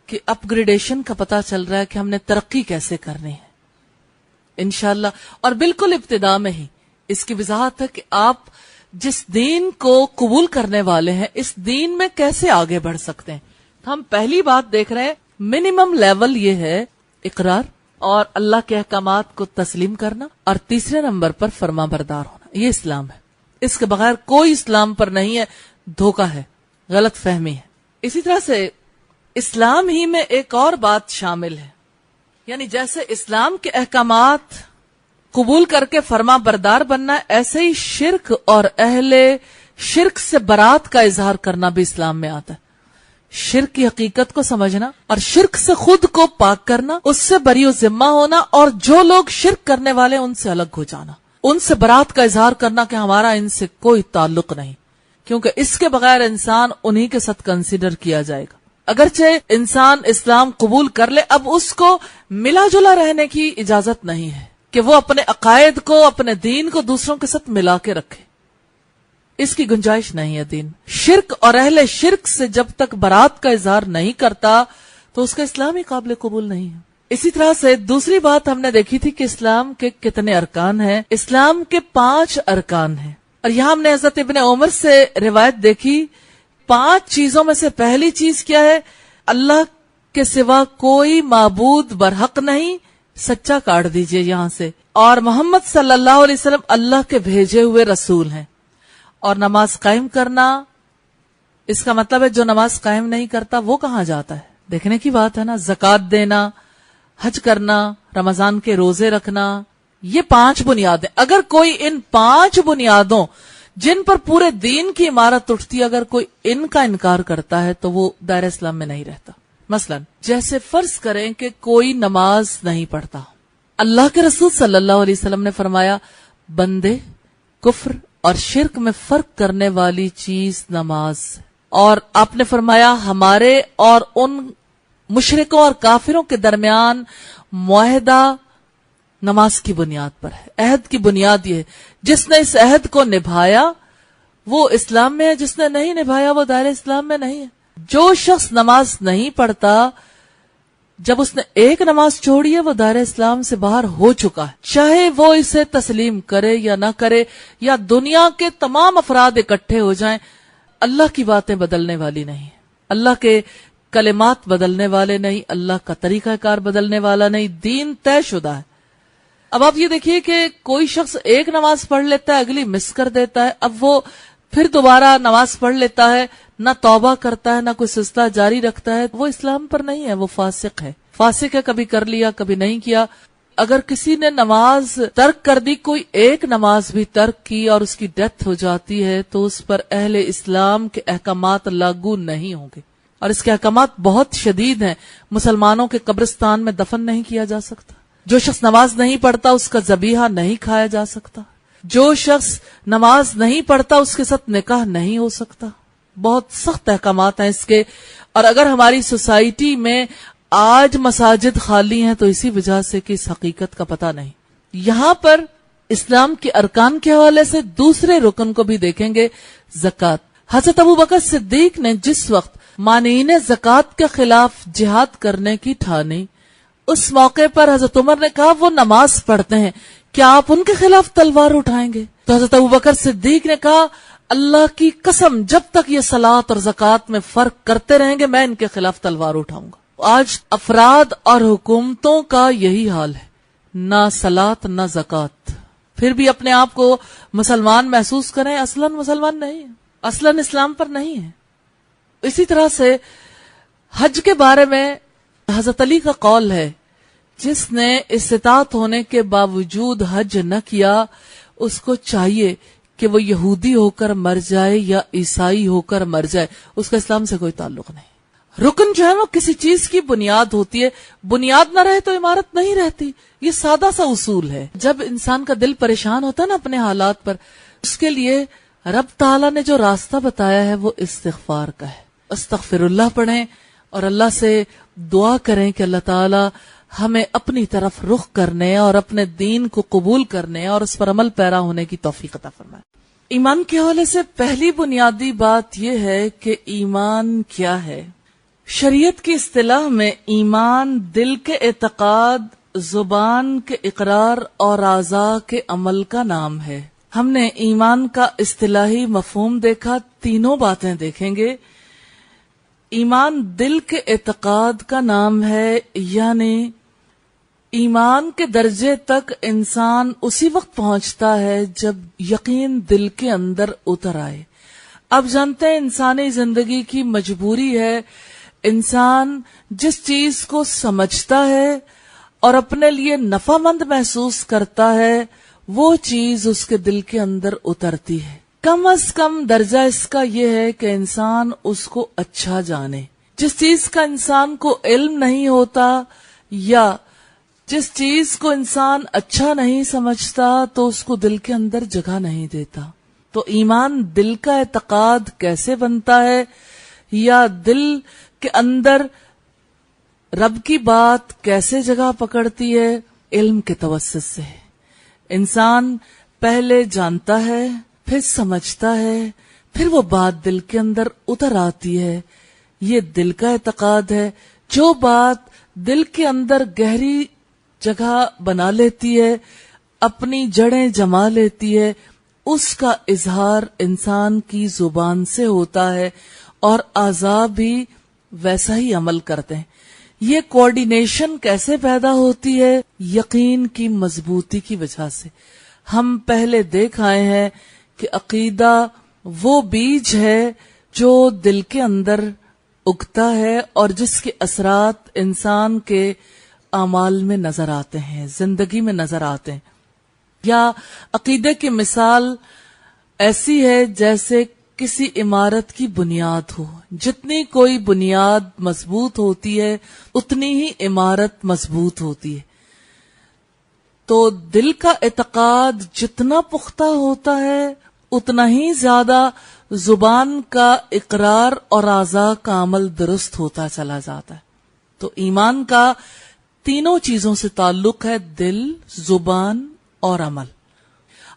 کہ اپ گریڈیشن کا پتہ چل رہا ہے کہ ہم نے ترقی کیسے کرنی ہے انشاءاللہ۔ اور بالکل ابتدا میں ہی اس کی وضاحت ہے کہ آپ جس دین کو قبول کرنے والے ہیں اس دین میں کیسے آگے بڑھ سکتے ہیں۔ ہم پہلی بات دیکھ رہے ہیں، منیمم لیول یہ ہے اقرار اور اللہ کے احکامات کو تسلیم کرنا، اور تیسرے نمبر پر فرما بردار ہونا۔ یہ اسلام ہے، اس کے بغیر کوئی اسلام پر نہیں ہے، دھوکہ ہے، غلط فہمی ہے۔ اسی طرح سے اسلام ہی میں ایک اور بات شامل ہے، یعنی جیسے اسلام کے احکامات قبول کر کے فرما بردار بننا، ایسے ہی شرک اور اہل شرک سے برات کا اظہار کرنا بھی اسلام میں آتا ہے۔ شرک کی حقیقت کو سمجھنا اور شرک سے خود کو پاک کرنا، اس سے بری و ذمہ ہونا، اور جو لوگ شرک کرنے والے ان سے الگ ہو جانا، ان سے برات کا اظہار کرنا کہ ہمارا ان سے کوئی تعلق نہیں، کیونکہ اس کے بغیر انسان انہی کے ساتھ کنسیڈر کیا جائے گا۔ اگرچہ انسان اسلام قبول کر لے، اب اس کو ملا جلا رہنے کی اجازت نہیں ہے کہ وہ اپنے عقائد کو، اپنے دین کو دوسروں کے ساتھ ملا کے رکھے، اس کی گنجائش نہیں ہے دین۔ شرک اور اہل شرک سے جب تک برات کا اظہار نہیں کرتا تو اس کا اسلام ہی قابل قبول نہیں ہے۔ اسی طرح سے دوسری بات ہم نے دیکھی تھی کہ اسلام کے کتنے ارکان ہیں۔ اسلام کے 5 ارکان ہیں، اور یہاں ہم نے حضرت ابن عمر سے روایت دیکھی، 5 چیزوں میں سے پہلی چیز کیا ہے؟ اللہ کے سوا کوئی معبود برحق نہیں، سچا کاٹ دیجئے یہاں سے، اور محمد صلی اللہ علیہ وسلم اللہ کے بھیجے ہوئے رسول ہیں۔ اور نماز قائم کرنا، اس کا مطلب ہے جو نماز قائم نہیں کرتا وہ کہاں جاتا ہے؟ دیکھنے کی بات ہے نا۔ زکوٰۃ دینا، حج کرنا، رمضان کے روزے رکھنا، یہ 5 بنیادیں۔ اگر کوئی ان 5 بنیادوں جن پر پورے دین کی عمارت اٹھتی ہے، اگر کوئی ان کا انکار کرتا ہے تو وہ دائرہ اسلام میں نہیں رہتا۔ مثلا جیسے فرض کریں کہ کوئی نماز نہیں پڑھتا، اللہ کے رسول صلی اللہ علیہ وسلم نے فرمایا بندے کفر اور شرک میں فرق کرنے والی چیز نماز، اور آپ نے فرمایا ہمارے اور ان مشرکوں اور کافروں کے درمیان معاہدہ نماز کی بنیاد پر ہے، عہد کی بنیاد یہ ہے، جس نے اس عہد کو نبھایا وہ اسلام میں ہے، جس نے نہیں نبھایا وہ دائرہ اسلام میں نہیں ہے۔ جو شخص نماز نہیں پڑھتا، جب اس نے ایک نماز چھوڑی ہے وہ دائرہ اسلام سے باہر ہو چکا ہے، چاہے وہ اسے تسلیم کرے یا نہ کرے، یا دنیا کے تمام افراد اکٹھے ہو جائیں، اللہ کی باتیں بدلنے والی نہیں، اللہ کے کلمات بدلنے والے نہیں، اللہ کا طریقہ کار بدلنے والا نہیں، دین طے شدہ ہے۔ اب آپ یہ دیکھیے کہ کوئی شخص ایک نماز پڑھ لیتا ہے، اگلی مس کر دیتا ہے، اب وہ پھر دوبارہ نماز پڑھ لیتا ہے، نہ توبہ کرتا ہے، نہ کوئی سلسلہ جاری رکھتا ہے، وہ اسلام پر نہیں ہے، وہ فاسق ہے۔ فاسق ہے، کبھی کر لیا کبھی نہیں کیا۔ اگر کسی نے نماز ترک کر دی، کوئی ایک نماز بھی ترک کی اور اس کی ڈیتھ ہو جاتی ہے تو اس پر اہل اسلام کے احکامات لاگو نہیں ہوں گے، اور اس کے احکامات بہت شدید ہیں۔ مسلمانوں کے قبرستان میں دفن نہیں کیا جا سکتا، جو شخص نماز نہیں پڑھتا اس کا ذبیحہ نہیں کھایا جا سکتا، جو شخص نماز نہیں پڑھتا اس کے ساتھ نکاح نہیں ہو سکتا، بہت سخت احکامات ہیں اس کے۔ اور اگر ہماری سوسائٹی میں آج مساجد خالی ہیں تو اسی وجہ سے کہ اس حقیقت کا پتہ نہیں۔ یہاں پر اسلام کے ارکان کے حوالے سے دوسرے رکن کو بھی دیکھیں گے، زکوٰۃ۔ حضرت ابوبکر صدیق نے جس وقت مانعین زکوٰۃ کے خلاف جہاد کرنے کی ٹھانی، اس موقع پر حضرت عمر نے کہا وہ نماز پڑھتے ہیں، کیا آپ ان کے خلاف تلوار اٹھائیں گے؟ تو حضرت ابوبکر صدیق نے کہا اللہ کی قسم جب تک یہ صلاۃ اور زکوٰۃ میں فرق کرتے رہیں گے میں ان کے خلاف تلوار اٹھاؤں گا۔ آج افراد اور حکومتوں کا یہی حال ہے، نہ صلاۃ نہ زکوٰۃ، پھر بھی اپنے آپ کو مسلمان محسوس کریں، اصلاً مسلمان نہیں ہیں، اصلاً اسلام پر نہیں ہے۔ اسی طرح سے حج کے بارے میں حضرت علی کا قول ہے، جس نے استطاعت ہونے کے باوجود حج نہ کیا اس کو چاہیے کہ وہ یہودی ہو کر مر جائے یا عیسائی ہو کر مر جائے، اس کا اسلام سے کوئی تعلق نہیں۔ رکن جو ہے وہ کسی چیز کی بنیاد ہوتی ہے، بنیاد نہ رہے تو عمارت نہیں رہتی، یہ سادہ سا اصول ہے۔ جب انسان کا دل پریشان ہوتا ہے نا اپنے حالات پر، اس کے لیے رب تعالیٰ نے جو راستہ بتایا ہے وہ استغفار کا ہے۔ استغفر اللہ پڑھیں اور اللہ سے دعا کریں کہ اللہ تعالیٰ ہمیں اپنی طرف رخ کرنے اور اپنے دین کو قبول کرنے اور اس پر عمل پیرا ہونے کی توفیق عطا فرمائے۔ ایمان کے حوالے سے پہلی بنیادی بات یہ ہے کہ ایمان کیا ہے۔ شریعت کی اصطلاح میں ایمان دل کے اعتقاد، زبان کے اقرار اور اعضاء کے عمل کا نام ہے۔ ہم نے ایمان کا اصطلاحی مفہوم دیکھا، تینوں باتیں دیکھیں گے۔ ایمان دل کے اعتقاد کا نام ہے، یعنی ایمان کے درجے تک انسان اسی وقت پہنچتا ہے جب یقین دل کے اندر اتر آئے۔ اب جانتے ہیں انسانی زندگی کی مجبوری ہے، انسان جس چیز کو سمجھتا ہے اور اپنے لیے نفع مند محسوس کرتا ہے وہ چیز اس کے دل کے اندر اترتی ہے۔ کم از کم درجہ اس کا یہ ہے کہ انسان اس کو اچھا جانے، جس چیز کا انسان کو علم نہیں ہوتا یا جس چیز کو انسان اچھا نہیں سمجھتا تو اس کو دل کے اندر جگہ نہیں دیتا. تو ایمان دل کا اعتقاد کیسے بنتا ہے یا دل کے اندر رب کی بات کیسے جگہ پکڑتی ہے؟ علم کے توسط سے. انسان پہلے جانتا ہے، پھر سمجھتا ہے، پھر وہ بات دل کے اندر اتر آتی ہے. یہ دل کا اعتقاد ہے. جو بات دل کے اندر گہری جگہ بنا لیتی ہے، اپنی جڑیں جما لیتی ہے، اس کا اظہار انسان کی زبان سے ہوتا ہے اور اعضاء بھی ویسا ہی عمل کرتے ہیں. یہ کوارڈینیشن کیسے پیدا ہوتی ہے؟ یقین کی مضبوطی کی وجہ سے. ہم پہلے دیکھ آئے ہیں کہ عقیدہ وہ بیج ہے جو دل کے اندر اگتا ہے اور جس کے اثرات انسان کے اعمال میں نظر آتے ہیں، زندگی میں نظر آتے ہیں. یا عقیدے کی مثال ایسی ہے جیسے کسی عمارت کی بنیاد ہو. جتنی کوئی بنیاد مضبوط ہوتی ہے اتنی ہی عمارت مضبوط ہوتی ہے. تو دل کا اعتقاد جتنا پختہ ہوتا ہے اتنا ہی زیادہ زبان کا اقرار اور اعضاء کا عمل درست ہوتا چلا جاتا ہے. تو ایمان کا تینوں چیزوں سے تعلق ہے، دل، زبان اور عمل.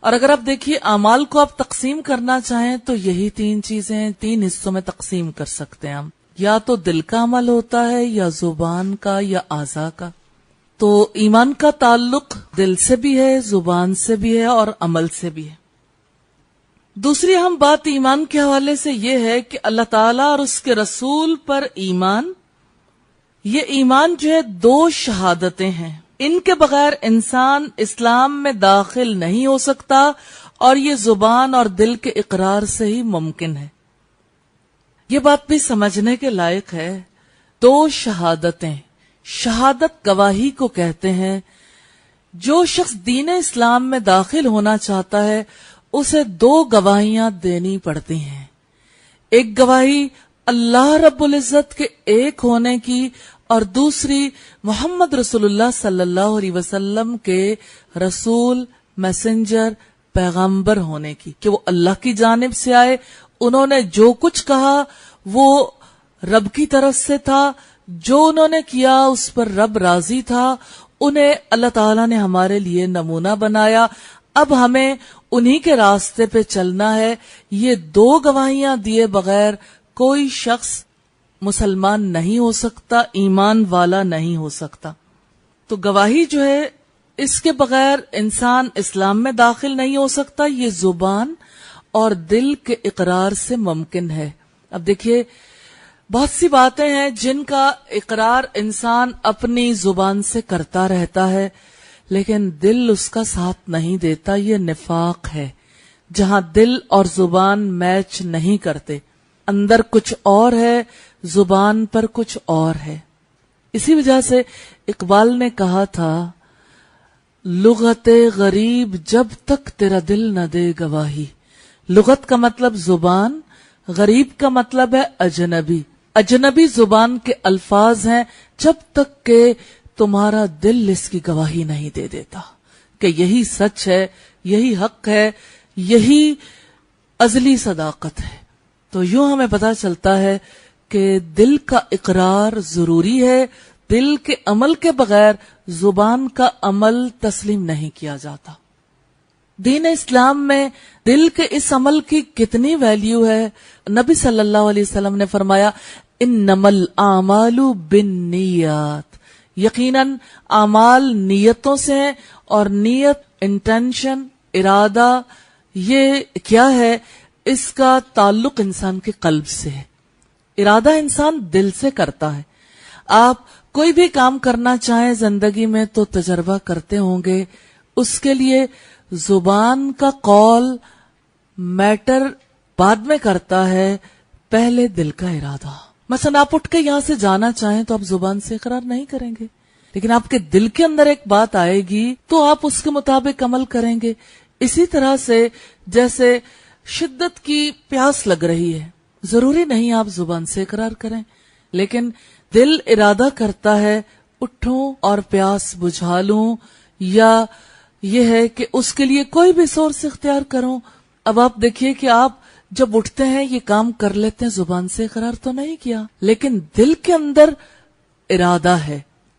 اور اگر آپ دیکھیے اعمال کو آپ تقسیم کرنا چاہیں تو یہی تین چیزیں 3 حصوں میں تقسیم کر سکتے ہیں ہم. یا تو دل کا عمل ہوتا ہے یا زبان کا یا اعضاء کا. تو ایمان کا تعلق دل سے بھی ہے، زبان سے بھی ہے اور عمل سے بھی ہے. دوسری اہم بات ایمان کے حوالے سے یہ ہے کہ اللہ تعالیٰ اور اس کے رسول پر ایمان، یہ ایمان جو ہے 2 شہادتیں ہیں. ان کے بغیر انسان اسلام میں داخل نہیں ہو سکتا اور یہ زبان اور دل کے اقرار سے ہی ممکن ہے. یہ بات بھی سمجھنے کے لائق ہے. 2 شہادتیں، شہادت گواہی کو کہتے ہیں. جو شخص دین اسلام میں داخل ہونا چاہتا ہے اسے 2 گواہیاں دینی پڑتی ہیں. ایک گواہی اللہ رب العزت کے ایک ہونے کی اور دوسری محمد رسول اللہ صلی اللہ علیہ وسلم کے رسول، میسنجر، پیغمبر ہونے کی، کہ وہ اللہ کی جانب سے آئے. انہوں نے جو کچھ کہا وہ رب کی طرف سے تھا، جو انہوں نے کیا اس پر رب راضی تھا. انہیں اللہ تعالیٰ نے ہمارے لیے نمونہ بنایا. اب ہمیں انہی کے راستے پہ چلنا ہے. یہ 2 گواہیاں دیے بغیر کوئی شخص مسلمان نہیں ہو سکتا، ایمان والا نہیں ہو سکتا. تو گواہی جو ہے اس کے بغیر انسان اسلام میں داخل نہیں ہو سکتا. یہ زبان اور دل کے اقرار سے ممکن ہے. اب دیکھیے بہت سی باتیں ہیں جن کا اقرار انسان اپنی زبان سے کرتا رہتا ہے لیکن دل اس کا ساتھ نہیں دیتا. یہ نفاق ہے جہاں دل اور زبان میچ نہیں کرتے. اندر کچھ اور ہے، زبان پر کچھ اور ہے. اسی وجہ سے اقبال نے کہا تھا، لغت غریب جب تک تیرا دل نہ دے گواہی. لغت کا مطلب زبان، غریب کا مطلب ہے اجنبی. اجنبی زبان کے الفاظ ہیں جب تک کہ تمہارا دل اس کی گواہی نہیں دے دیتا کہ یہی سچ ہے، یہی حق ہے، یہی ازلی صداقت ہے. تو یوں ہمیں پتہ چلتا ہے کہ دل کا اقرار ضروری ہے. دل کے عمل کے بغیر زبان کا عمل تسلیم نہیں کیا جاتا. دین اسلام میں دل کے اس عمل کی کتنی ویلیو ہے. نبی صلی اللہ علیہ وسلم نے فرمایا، انما الاعمال بالنیات. یقیناً اعمال نیتوں سے ہیں اور نیت، انٹینشن، ارادہ، یہ کیا ہے؟ اس کا تعلق انسان کے قلب سے ہے. ارادہ انسان دل سے کرتا ہے. آپ کوئی بھی کام کرنا چاہیں زندگی میں تو تجربہ کرتے ہوں گے. اس کے لیے زبان کا قول میٹر بعد میں کرتا ہے، پہلے دل کا ارادہ. مثلا آپ اٹھ کے یہاں سے جانا چاہیں تو آپ زبان سے اقرار نہیں کریں گے، لیکن آپ کے دل کے اندر ایک بات آئے گی تو آپ اس کے مطابق عمل کریں گے. اسی طرح سے جیسے شدت کی پیاس لگ رہی ہے، ضروری نہیں آپ زبان سے اقرار کریں، لیکن دل ارادہ کرتا ہے اٹھوں اور پیاس بجھا لوں، یا یہ ہے کہ اس کے لیے کوئی بھی سورس اختیار کروں. اب آپ دیکھیے کہ آپ جب اٹھتے ہیں یہ کام کر لیتے ہیں، زبان سے اقرار تو نہیں کیا، لیکن دل کے اندر ارادہ ہے،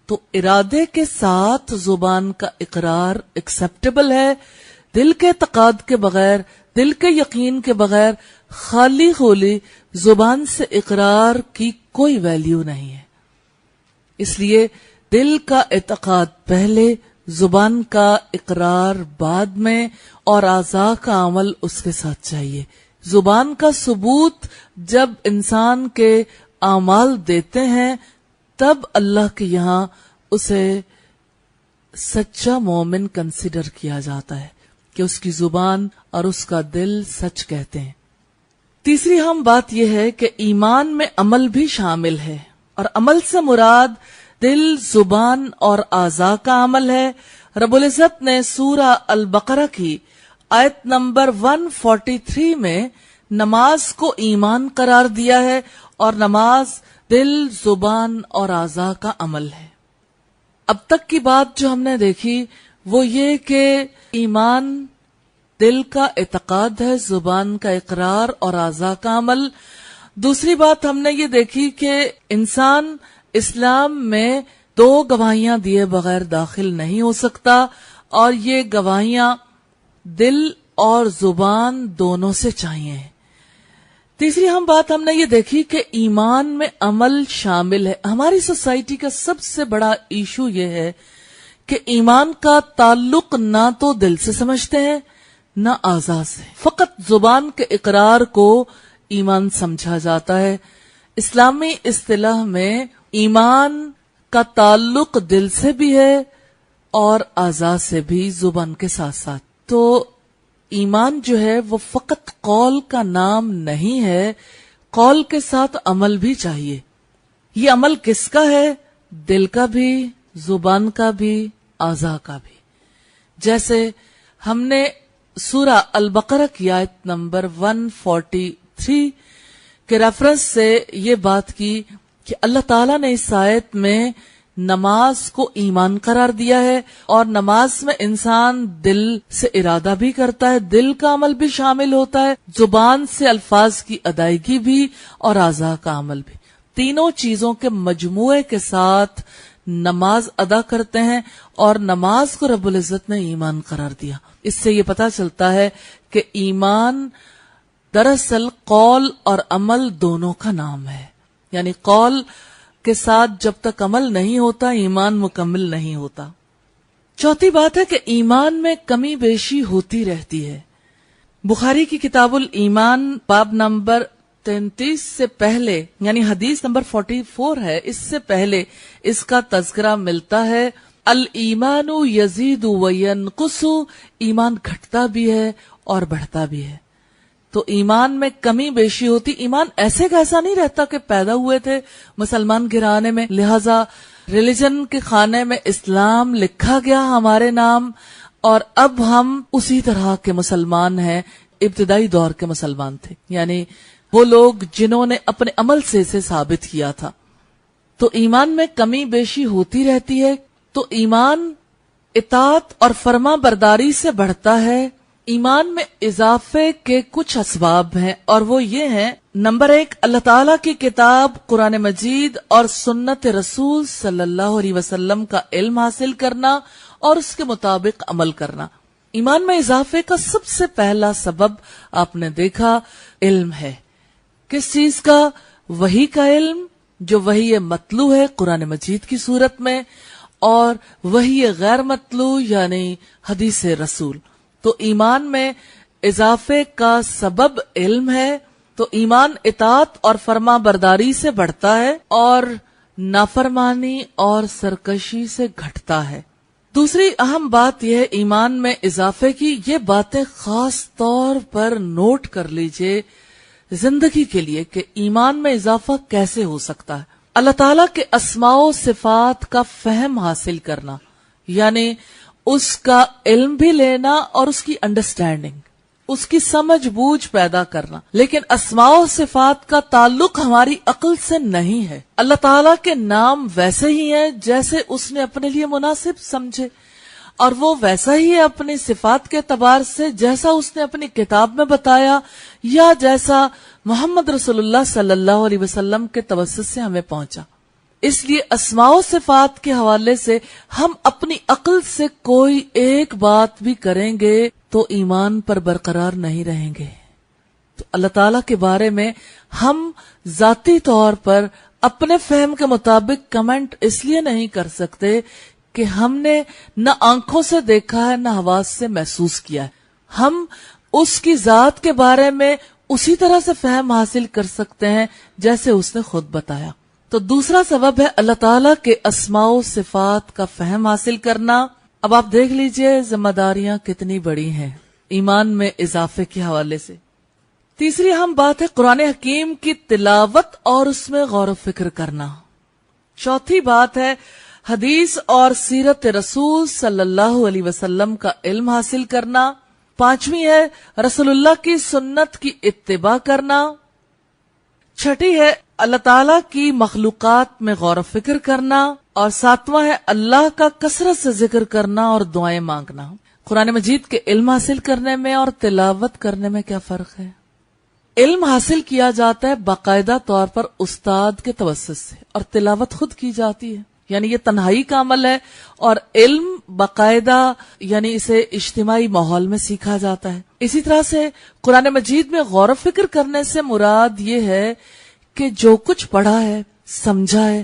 تو ارادے کے ساتھ زبان کا اقرار ایکسپٹیبل ہے. دل کے اعتقاد کے بغیر، دل کے یقین کے بغیر خالی خولی زبان سے اقرار کی کوئی ویلیو نہیں ہے. اس لیے دل کا اعتقاد پہلے، زبان کا اقرار بعد میں، اور اعضاء کا عمل اس کے ساتھ چاہیے. زبان کا ثبوت جب انسان کے اعمال دیتے ہیں تب اللہ کے یہاں اسے سچا مومن کنسیڈر کیا جاتا ہے کہ اس کی زبان اور اس کا دل سچ کہتے ہیں. تیسری اہم بات یہ ہے کہ ایمان میں عمل بھی شامل ہے، اور عمل سے مراد دل، زبان اور اعضاء کا عمل ہے. رب العزت نے سورہ البقرہ کی آیت نمبر 143 میں نماز کو ایمان قرار دیا ہے، اور نماز دل، زبان اور اعضاء کا عمل ہے. اب تک کی بات جو ہم نے دیکھی وہ یہ کہ ایمان دل کا اعتقاد ہے، زبان کا اقرار اور اعضاء کا عمل. دوسری بات ہم نے یہ دیکھی کہ انسان اسلام میں 2 گواہیاں دیے بغیر داخل نہیں ہو سکتا، اور یہ گواہیاں دل اور زبان دونوں سے چاہیے. تیسری ہم بات ہم نے یہ دیکھی کہ ایمان میں عمل شامل ہے. ہماری سوسائٹی کا سب سے بڑا ایشو یہ ہے کہ ایمان کا تعلق نہ تو دل سے سمجھتے ہیں نہ اعضاء سے، فقط زبان کے اقرار کو ایمان سمجھا جاتا ہے. اسلامی اصطلاح میں ایمان کا تعلق دل سے بھی ہے اور اعضاء سے بھی، زبان کے ساتھ ساتھ. تو ایمان جو ہے وہ فقط قول کا نام نہیں ہے، قول کے ساتھ عمل بھی چاہیے. یہ عمل کس کا ہے؟ دل کا بھی، زبان کا بھی، اعضاء کا بھی. جیسے ہم نے سورہ البقرہ کی آیت نمبر 143 کے ریفرنس سے یہ بات کی کہ اللہ تعالیٰ نے اس آیت میں نماز کو ایمان قرار دیا ہے، اور نماز میں انسان دل سے ارادہ بھی کرتا ہے، دل کا عمل بھی شامل ہوتا ہے، زبان سے الفاظ کی ادائیگی بھی، اور اعضاء کا عمل بھی. تینوں چیزوں کے مجموعے کے ساتھ نماز ادا کرتے ہیں، اور نماز کو رب العزت نے ایمان قرار دیا. اس سے یہ پتہ چلتا ہے کہ ایمان دراصل قول اور عمل دونوں کا نام ہے. یعنی قول کے ساتھ جب تک عمل نہیں ہوتا ایمان مکمل نہیں ہوتا. چوتھی بات ہے کہ ایمان میں کمی بیشی ہوتی رہتی ہے. بخاری کی کتاب الایمان باب نمبر 33 سے پہلے، یعنی حدیث نمبر 44 ہے، اس سے پہلے اس کا تذکرہ ملتا ہے. الایمان یزید وینقص، ایمان گھٹتا بھی ہے اور بڑھتا بھی ہے. تو ایمان میں کمی بیشی ہوتی. ایمان ایسے کا ایسا نہیں رہتا کہ پیدا ہوئے تھے مسلمان گھرانے میں، لہذا ریلیجن کے خانے میں اسلام لکھا گیا ہمارے نام، اور اب ہم اسی طرح کے مسلمان ہیں. ابتدائی دور کے مسلمان تھے، یعنی وہ لوگ جنہوں نے اپنے عمل سے اسے ثابت کیا تھا. تو ایمان میں کمی بیشی ہوتی رہتی ہے. تو ایمان اطاعت اور فرما برداری سے بڑھتا ہے. ایمان میں اضافے کے کچھ اسباب ہیں، اور وہ یہ ہیں: نمبر 1، اللہ تعالیٰ کی کتاب قرآن مجید اور سنت رسول صلی اللہ علیہ وسلم کا علم حاصل کرنا اور اس کے مطابق عمل کرنا. ایمان میں اضافے کا سب سے پہلا سبب آپ نے دیکھا علم ہے. کس چیز کا؟ وحی کا علم، جو وحی مطلوع ہے قرآن مجید کی صورت میں، اور وحی غیر مطلوع یعنی حدیث رسول. تو ایمان میں اضافے کا سبب علم ہے. تو ایمان اطاعت اور فرما برداری سے بڑھتا ہے اور نافرمانی اور سرکشی سے گھٹتا ہے. دوسری اہم بات یہ ہے ایمان میں اضافے کی، یہ باتیں خاص طور پر نوٹ کر لیجئے زندگی کے لیے کہ ایمان میں اضافہ کیسے ہو سکتا ہے. اللہ تعالیٰ کے اسماء و صفات کا فہم حاصل کرنا، یعنی اس کا علم بھی لینا اور اس کی انڈرسٹینڈنگ، اس کی سمجھ بوجھ پیدا کرنا، لیکن اسماء و صفات کا تعلق ہماری عقل سے نہیں ہے۔ اللہ تعالیٰ کے نام ویسے ہی ہیں جیسے اس نے اپنے لیے مناسب سمجھے، اور وہ ویسا ہی ہے اپنی صفات کے اعتبار سے جیسا اس نے اپنی کتاب میں بتایا یا جیسا محمد رسول اللہ صلی اللہ علیہ وسلم کے توسط سے ہمیں پہنچا۔ اس لیے اسماء و صفات کے حوالے سے ہم اپنی عقل سے کوئی ایک بات بھی کریں گے تو ایمان پر برقرار نہیں رہیں گے۔ تو اللہ تعالیٰ کے بارے میں ہم ذاتی طور پر اپنے فہم کے مطابق کمنٹ اس لیے نہیں کر سکتے کہ ہم نے نہ آنکھوں سے دیکھا ہے نہ حواس سے محسوس کیا ہے۔ ہم اس کی ذات کے بارے میں اسی طرح سے فہم حاصل کر سکتے ہیں جیسے اس نے خود بتایا۔ تو دوسرا سبب ہے اللہ تعالیٰ کے اسماء و صفات کا فہم حاصل کرنا۔ اب آپ دیکھ لیجئے ذمہ داریاں کتنی بڑی ہیں ایمان میں اضافے کے حوالے سے۔ تیسری اہم بات ہے قرآن حکیم کی تلاوت اور اس میں غور و فکر کرنا۔ چوتھی بات ہے حدیث اور سیرت رسول صلی اللہ علیہ وسلم کا علم حاصل کرنا۔ پانچویں ہے رسول اللہ کی سنت کی اتباع کرنا۔ چھٹی ہے اللہ تعالیٰ کی مخلوقات میں غور و فکر کرنا، اور ساتواں ہے اللہ کا کثرت سے ذکر کرنا اور دعائیں مانگنا۔ قرآن مجید کے علم حاصل کرنے میں اور تلاوت کرنے میں کیا فرق ہے؟ علم حاصل کیا جاتا ہے باقاعدہ طور پر استاد کے توسط سے، اور تلاوت خود کی جاتی ہے، یعنی یہ تنہائی کا عمل ہے، اور علم باقاعدہ یعنی اسے اجتماعی ماحول میں سیکھا جاتا ہے۔ اسی طرح سے قرآن مجید میں غور و فکر کرنے سے مراد یہ ہے کہ جو کچھ پڑھا ہے سمجھا ہے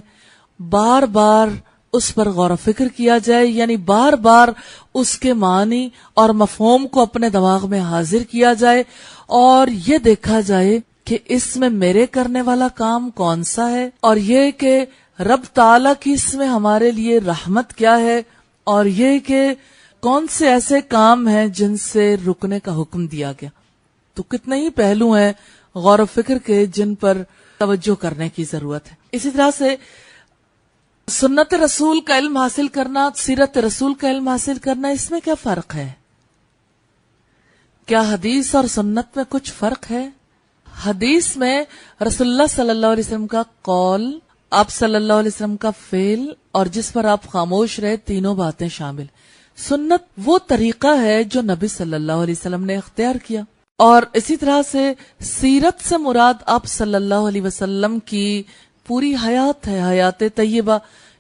بار بار اس پر غور و فکر کیا جائے، یعنی بار بار اس کے معنی اور مفہوم کو اپنے دماغ میں حاضر کیا جائے، اور یہ دیکھا جائے کہ اس میں میرے کرنے والا کام کون سا ہے، اور یہ کہ رب تعالیٰ کی اس میں ہمارے لیے رحمت کیا ہے، اور یہ کہ کون سے ایسے کام ہیں جن سے رکنے کا حکم دیا گیا۔ تو کتنے ہی پہلو ہیں غور و فکر کے جن پر توجہ کرنے کی ضرورت ہے۔ اسی طرح سے سنت رسول کا علم حاصل کرنا، سیرت رسول کا علم حاصل کرنا، اس میں کیا فرق ہے؟ کیا حدیث اور سنت میں کچھ فرق ہے؟ حدیث میں رسول اللہ صلی اللہ علیہ وسلم کا قول، آپ صلی اللہ علیہ وسلم کا فعل، اور جس پر آپ خاموش رہے، تینوں باتیں شامل۔ سنت وہ طریقہ ہے جو نبی صلی اللہ علیہ وسلم نے اختیار کیا، اور اسی طرح سے سیرت سے مراد آپ صلی اللہ علیہ وسلم کی پوری حیات ہے، حیات طیبہ،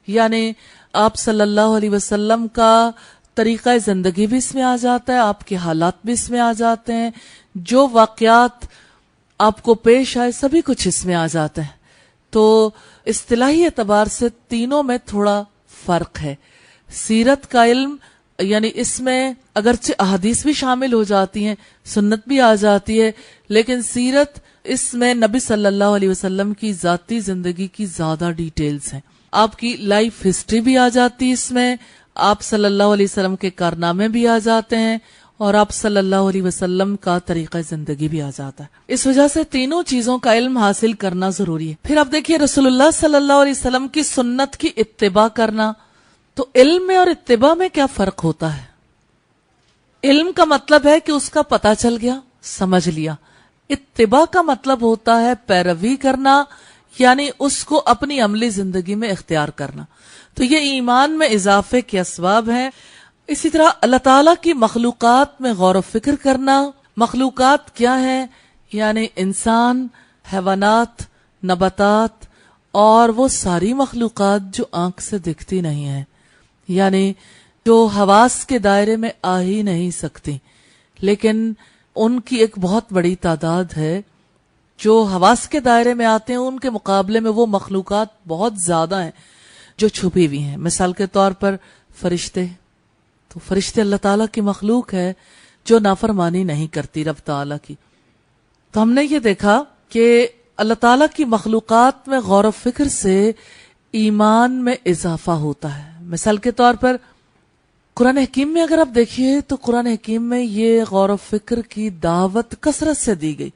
یعنی آپ صلی اللہ علیہ وسلم کا طریقہ زندگی بھی اس میں آ جاتا ہے، آپ کے حالات بھی اس میں آ جاتے ہیں، جو واقعات آپ کو پیش آئے سبھی کچھ اس میں آ جاتا ہے۔ تو اصطلاحی اعتبار سے تینوں میں تھوڑا فرق ہے۔ سیرت کا علم یعنی اس میں اگرچہ احادیث بھی شامل ہو جاتی ہیں، سنت بھی آ جاتی ہے، لیکن سیرت اس میں نبی صلی اللہ علیہ وسلم کی ذاتی زندگی کی زیادہ ڈیٹیلز ہیں، آپ کی لائف ہسٹری بھی آ جاتی ہے، اس میں آپ صلی اللہ علیہ وسلم کے کارنامے بھی آ جاتے ہیں، اور آپ صلی اللہ علیہ وسلم کا طریقہ زندگی بھی آ جاتا ہے۔ اس وجہ سے تینوں چیزوں کا علم حاصل کرنا ضروری ہے۔ پھر آپ دیکھیے رسول اللہ صلی اللہ علیہ وسلم کی سنت کی اتباع کرنا، تو علم میں اور اتباع میں کیا فرق ہوتا ہے؟ علم کا مطلب ہے کہ اس کا پتہ چل گیا، سمجھ لیا۔ اتباع کا مطلب ہوتا ہے پیروی کرنا، یعنی اس کو اپنی عملی زندگی میں اختیار کرنا۔ تو یہ ایمان میں اضافے کے اسباب ہیں۔ اسی طرح اللہ تعالیٰ کی مخلوقات میں غور و فکر کرنا۔ مخلوقات کیا ہیں؟ یعنی انسان، حیوانات، نباتات، اور وہ ساری مخلوقات جو آنکھ سے دکھتی نہیں ہیں، یعنی جو حواس کے دائرے میں آ ہی نہیں سکتی، لیکن ان کی ایک بہت بڑی تعداد ہے جو حواس کے دائرے میں آتے ہیں، ان کے مقابلے میں وہ مخلوقات بہت زیادہ ہیں جو چھپی ہوئی ہیں۔ مثال کے طور پر فرشتے، تو فرشتے اللہ تعالیٰ کی مخلوق ہے جو نافرمانی نہیں کرتی رب تعالیٰ کی۔ تو ہم نے یہ دیکھا کہ اللہ تعالیٰ کی مخلوقات میں غور و فکر سے ایمان میں اضافہ ہوتا ہے۔ مثال کے طور پر قرآن حکیم میں اگر آپ دیکھیے تو قرآن حکیم میں یہ غور و فکر کی دعوت کثرت سے دی گئی۔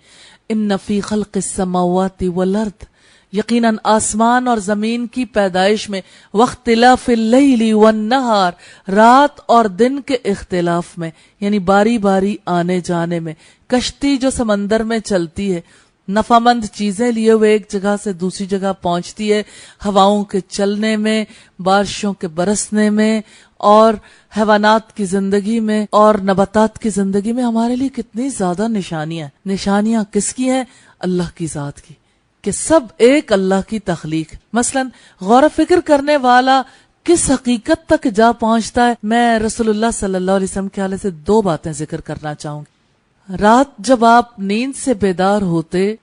ان فی خلق السماوات والارض، یقیناً آسمان اور زمین کی پیدائش میں، واختلاف اللیل والنہار، رات اور دن کے اختلاف میں، یعنی باری باری آنے جانے میں، کشتی جو سمندر میں چلتی ہے، نفع مند چیزیں لیے ہوئے ایک جگہ سے دوسری جگہ پہنچتی ہے، ہواؤں کے چلنے میں، بارشوں کے برسنے میں، اور حیوانات کی زندگی میں اور نباتات کی زندگی میں ہمارے لیے کتنی زیادہ نشانیاں کس کی ہیں؟ اللہ کی ذات کی، کہ سب ایک اللہ کی تخلیق۔ مثلا غور و فکر کرنے والا کس حقیقت تک جا پہنچتا ہے؟ میں رسول اللہ صلی اللہ علیہ وسلم کے حوالے سے 2 باتیں ذکر کرنا چاہوں گی۔ رات جب آپ نیند سے بیدار ہوتے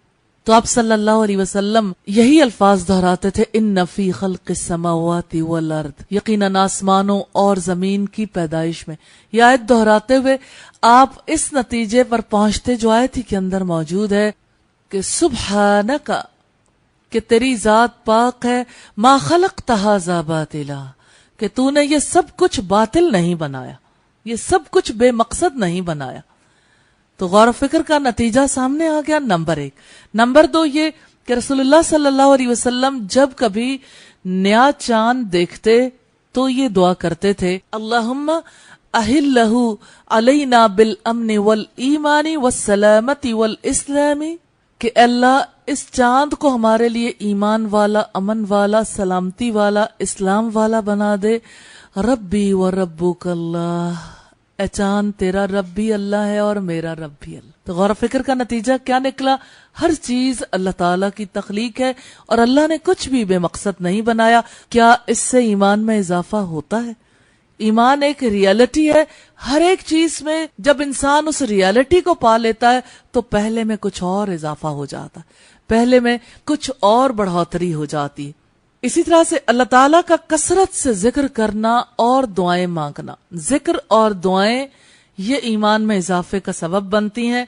تو آپ صلی اللہ علیہ وسلم یہی الفاظ دہراتے تھے، ان فی خلق السماوات والارض، یقیناً آسمانوں اور زمین کی پیدائش میں۔ یہ آیت دہراتے ہوئے آپ اس نتیجے پر پہنچتے جو آیت ہی کے اندر موجود ہے کہ سبحانک، کہ تیری ذات پاک ہے، ما خلقت ھذا باطلا، کہ تو نے یہ سب کچھ باطل نہیں بنایا، یہ سب کچھ بے مقصد نہیں بنایا۔ تو غور و فکر کا نتیجہ سامنے آ گیا، نمبر 1۔ نمبر 2 یہ کہ رسول اللہ صلی اللہ علیہ وسلم جب کبھی نیا چاند دیکھتے تو یہ دعا کرتے تھے، اللہم اہلہ علینا بالامن والایمان والسلامت والاسلام، کہ اللہ اس چاند کو ہمارے لیے ایمان والا، امن والا، سلامتی والا، اسلام والا بنا دے۔ ربی و ربک اللہ، اے چاند تیرا رب بھی اللہ ہے اور میرا رب بھی اللہ۔ تو غور و فکر کا نتیجہ کیا نکلا؟ ہر چیز اللہ تعالیٰ کی تخلیق ہے اور اللہ نے کچھ بھی بے مقصد نہیں بنایا۔ کیا اس سے ایمان میں اضافہ ہوتا ہے؟ ایمان ایک ریالٹی ہے، ہر ایک چیز میں جب انسان اس ریالٹی کو پا لیتا ہے تو پہلے میں کچھ اور اضافہ ہو جاتا ہے، پہلے میں کچھ اور بڑھوتری ہو جاتی ہے۔ اسی طرح سے اللہ تعالیٰ کا کثرت سے ذکر کرنا اور دعائیں مانگنا، ذکر اور دعائیں یہ ایمان میں اضافے کا سبب بنتی ہیں۔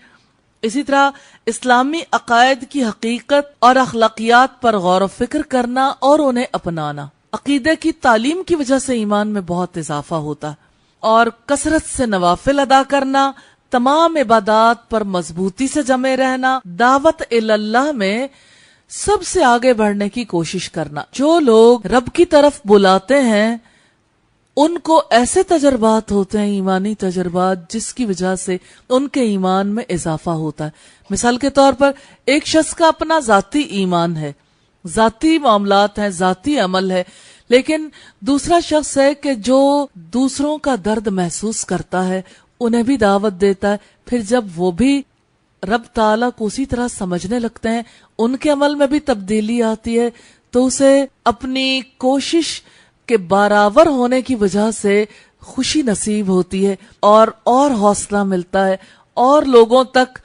اسی طرح اسلامی عقائد کی حقیقت اور اخلاقیات پر غور و فکر کرنا اور انہیں اپنانا، عقیدے کی تعلیم کی وجہ سے ایمان میں بہت اضافہ ہوتا ہے، اور کثرت سے نوافل ادا کرنا، تمام عبادات پر مضبوطی سے جمے رہنا، دعوت اللہ میں سب سے آگے بڑھنے کی کوشش کرنا۔ جو لوگ رب کی طرف بلاتے ہیں ان کو ایسے تجربات ہوتے ہیں، ایمانی تجربات، جس کی وجہ سے ان کے ایمان میں اضافہ ہوتا ہے۔ مثال کے طور پر ایک شخص کا اپنا ذاتی ایمان ہے، ذاتی معاملات ہیں، ذاتی عمل ہے، لیکن دوسرا شخص ہے کہ جو دوسروں کا درد محسوس کرتا ہے، انہیں بھی دعوت دیتا ہے، پھر جب وہ بھی رب تعالیٰ کو اسی طرح سمجھنے لگتے ہیں، ان کے عمل میں بھی تبدیلی آتی ہے، تو اسے اپنی کوشش کے برابر ہونے کی وجہ سے خوشی نصیب ہوتی ہے اور حوصلہ ملتا ہے، اور لوگوں تک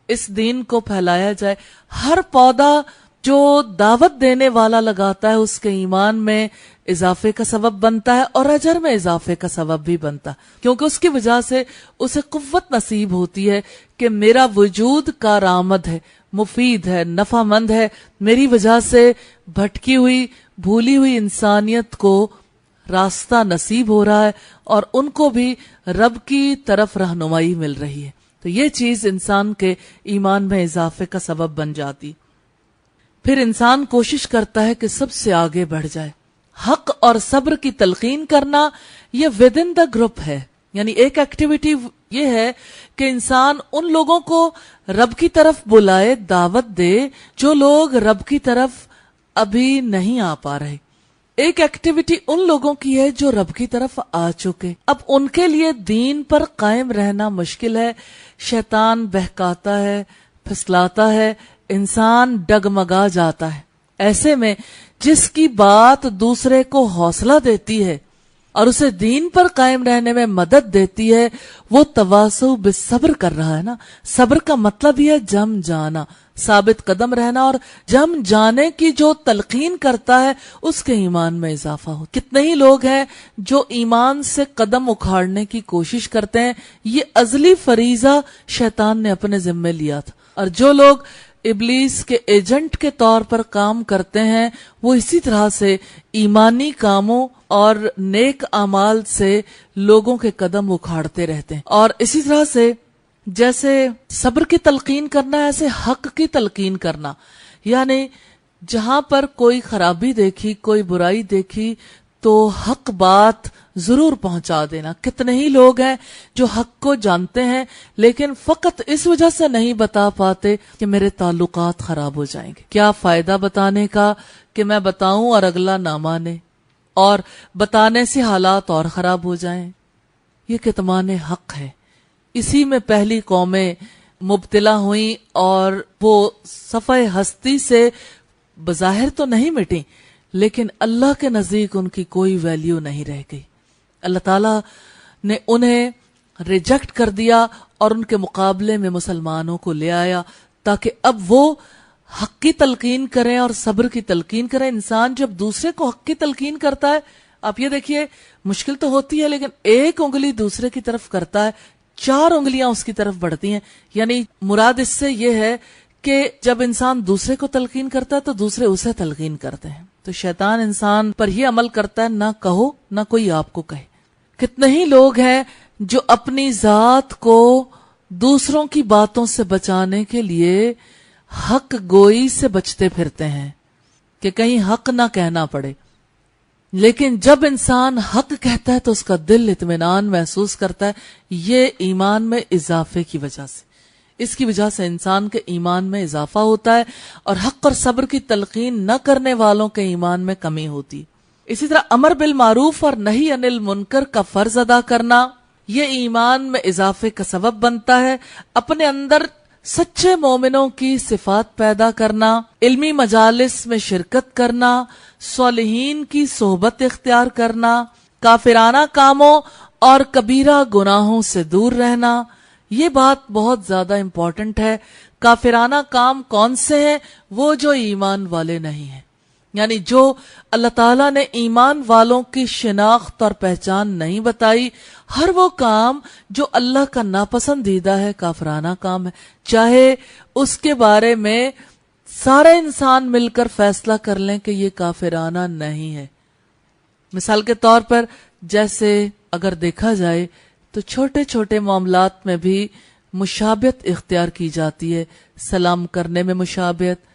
اس دین کو پھیلایا جائے۔ ہر پودا جو دعوت دینے والا لگاتا ہے اس کے ایمان میں اضافے کا سبب بنتا ہے اور اجر میں اضافے کا سبب بھی بنتا ہے، کیونکہ اس کی وجہ سے اسے قوت نصیب ہوتی ہے کہ میرا وجود کارآمد ہے، مفید ہے، نفع مند ہے، میری وجہ سے بھٹکی ہوئی بھولی ہوئی انسانیت کو راستہ نصیب ہو رہا ہے اور ان کو بھی رب کی طرف رہنمائی مل رہی ہے۔ تو یہ چیز انسان کے ایمان میں اضافے کا سبب بن جاتی۔ پھر انسان کوشش کرتا ہے کہ سب سے آگے بڑھ جائے۔ حق اور صبر کی تلقین کرنا یہ ود ان دا گروپ ہے، یعنی ایک ایکٹیویٹی یہ ہے کہ انسان ان لوگوں کو رب کی طرف بلائے، دعوت دے جو لوگ رب کی طرف ابھی نہیں آ پا رہے۔ ایک ایکٹیویٹی ان لوگوں کی ہے جو رب کی طرف آ چکے، اب ان کے لیے دین پر قائم رہنا مشکل ہے، شیطان بہکاتا ہے، پھسلاتا ہے، انسان ڈگمگا جاتا ہے۔ ایسے میں جس کی بات دوسرے کو حوصلہ دیتی ہے اور اسے دین پر قائم رہنے میں مدد دیتی ہے، وہ تواصو بالصبر کر رہا ہے نا۔ صبر کا مطلب یہ ہے جم جانا، ثابت قدم رہنا، اور جم جانے کی جو تلقین کرتا ہے اس کے ایمان میں اضافہ ہو۔ کتنے ہی لوگ ہیں جو ایمان سے قدم اکھاڑنے کی کوشش کرتے ہیں، یہ ازلی فریضہ شیطان نے اپنے ذمے لیا تھا، اور جو لوگ ابلیس کے ایجنٹ کے طور پر کام کرتے ہیں وہ اسی طرح سے ایمانی کاموں اور نیک اعمال سے لوگوں کے قدم اکھاڑتے رہتے ہیں۔ اور اسی طرح سے جیسے صبر کی تلقین کرنا، ایسے حق کی تلقین کرنا، یعنی جہاں پر کوئی خرابی دیکھی، کوئی برائی دیکھی تو حق بات ضرور پہنچا دینا. کتنے ہی لوگ ہیں جو حق کو جانتے ہیں لیکن فقط اس وجہ سے نہیں بتا پاتے کہ میرے تعلقات خراب ہو جائیں گے. کیا فائدہ بتانے کا کہ میں بتاؤں اور اگلا نہ مانے، اور بتانے سے حالات اور خراب ہو جائیں. یہ کتمان حق ہے. اسی میں پہلی قومیں مبتلا ہوئیں اور وہ صفحہ ہستی سے بظاہر تو نہیں مٹیں لیکن اللہ کے نزدیک ان کی کوئی ویلیو نہیں رہ گئی. اللہ تعالیٰ نے انہیں ریجیکٹ کر دیا اور ان کے مقابلے میں مسلمانوں کو لے آیا تاکہ اب وہ حق کی تلقین کریں اور صبر کی تلقین کریں. انسان جب دوسرے کو حق کی تلقین کرتا ہے، آپ یہ دیکھیے مشکل تو ہوتی ہے لیکن ایک انگلی دوسرے کی طرف کرتا ہے، 4 انگلیاں اس کی طرف بڑھتی ہیں. یعنی مراد اس سے یہ ہے کہ جب انسان دوسرے کو تلقین کرتا ہے تو دوسرے اسے تلقین کرتے ہیں. تو شیطان انسان پر یہ عمل کرتا ہے، نہ کہو نہ کوئی آپ کو کہے. کتنے ہی لوگ ہیں جو اپنی ذات کو دوسروں کی باتوں سے بچانے کے لیے حق گوئی سے بچتے پھرتے ہیں کہ کہیں حق نہ کہنا پڑے. لیکن جب انسان حق کہتا ہے تو اس کا دل اطمینان محسوس کرتا ہے. یہ ایمان میں اضافے کی وجہ سے، اس کی وجہ سے انسان کے ایمان میں اضافہ ہوتا ہے اور حق اور صبر کی تلقین نہ کرنے والوں کے ایمان میں کمی ہوتی. اسی طرح امر بالمعروف اور نہی عن المنکر کا فرض ادا کرنا یہ ایمان میں اضافے کا سبب بنتا ہے. اپنے اندر سچے مومنوں کی صفات پیدا کرنا، علمی مجالس میں شرکت کرنا، صالحین کی صحبت اختیار کرنا، کافرانہ کاموں اور کبیرہ گناہوں سے دور رہنا. یہ بات بہت زیادہ امپورٹنٹ ہے. کافرانہ کام کون سے ہیں؟ وہ جو ایمان والے نہیں ہیں. یعنی جو اللہ تعالیٰ نے ایمان والوں کی شناخت اور پہچان نہیں بتائی، ہر وہ کام جو اللہ کا ناپسندیدہ ہے کافرانہ کام ہے، چاہے اس کے بارے میں سارے انسان مل کر فیصلہ کر لیں کہ یہ کافرانہ نہیں ہے. مثال کے طور پر جیسے اگر دیکھا جائے تو چھوٹے چھوٹے معاملات میں بھی مشابہت اختیار کی جاتی ہے. سلام کرنے میں مشابہت،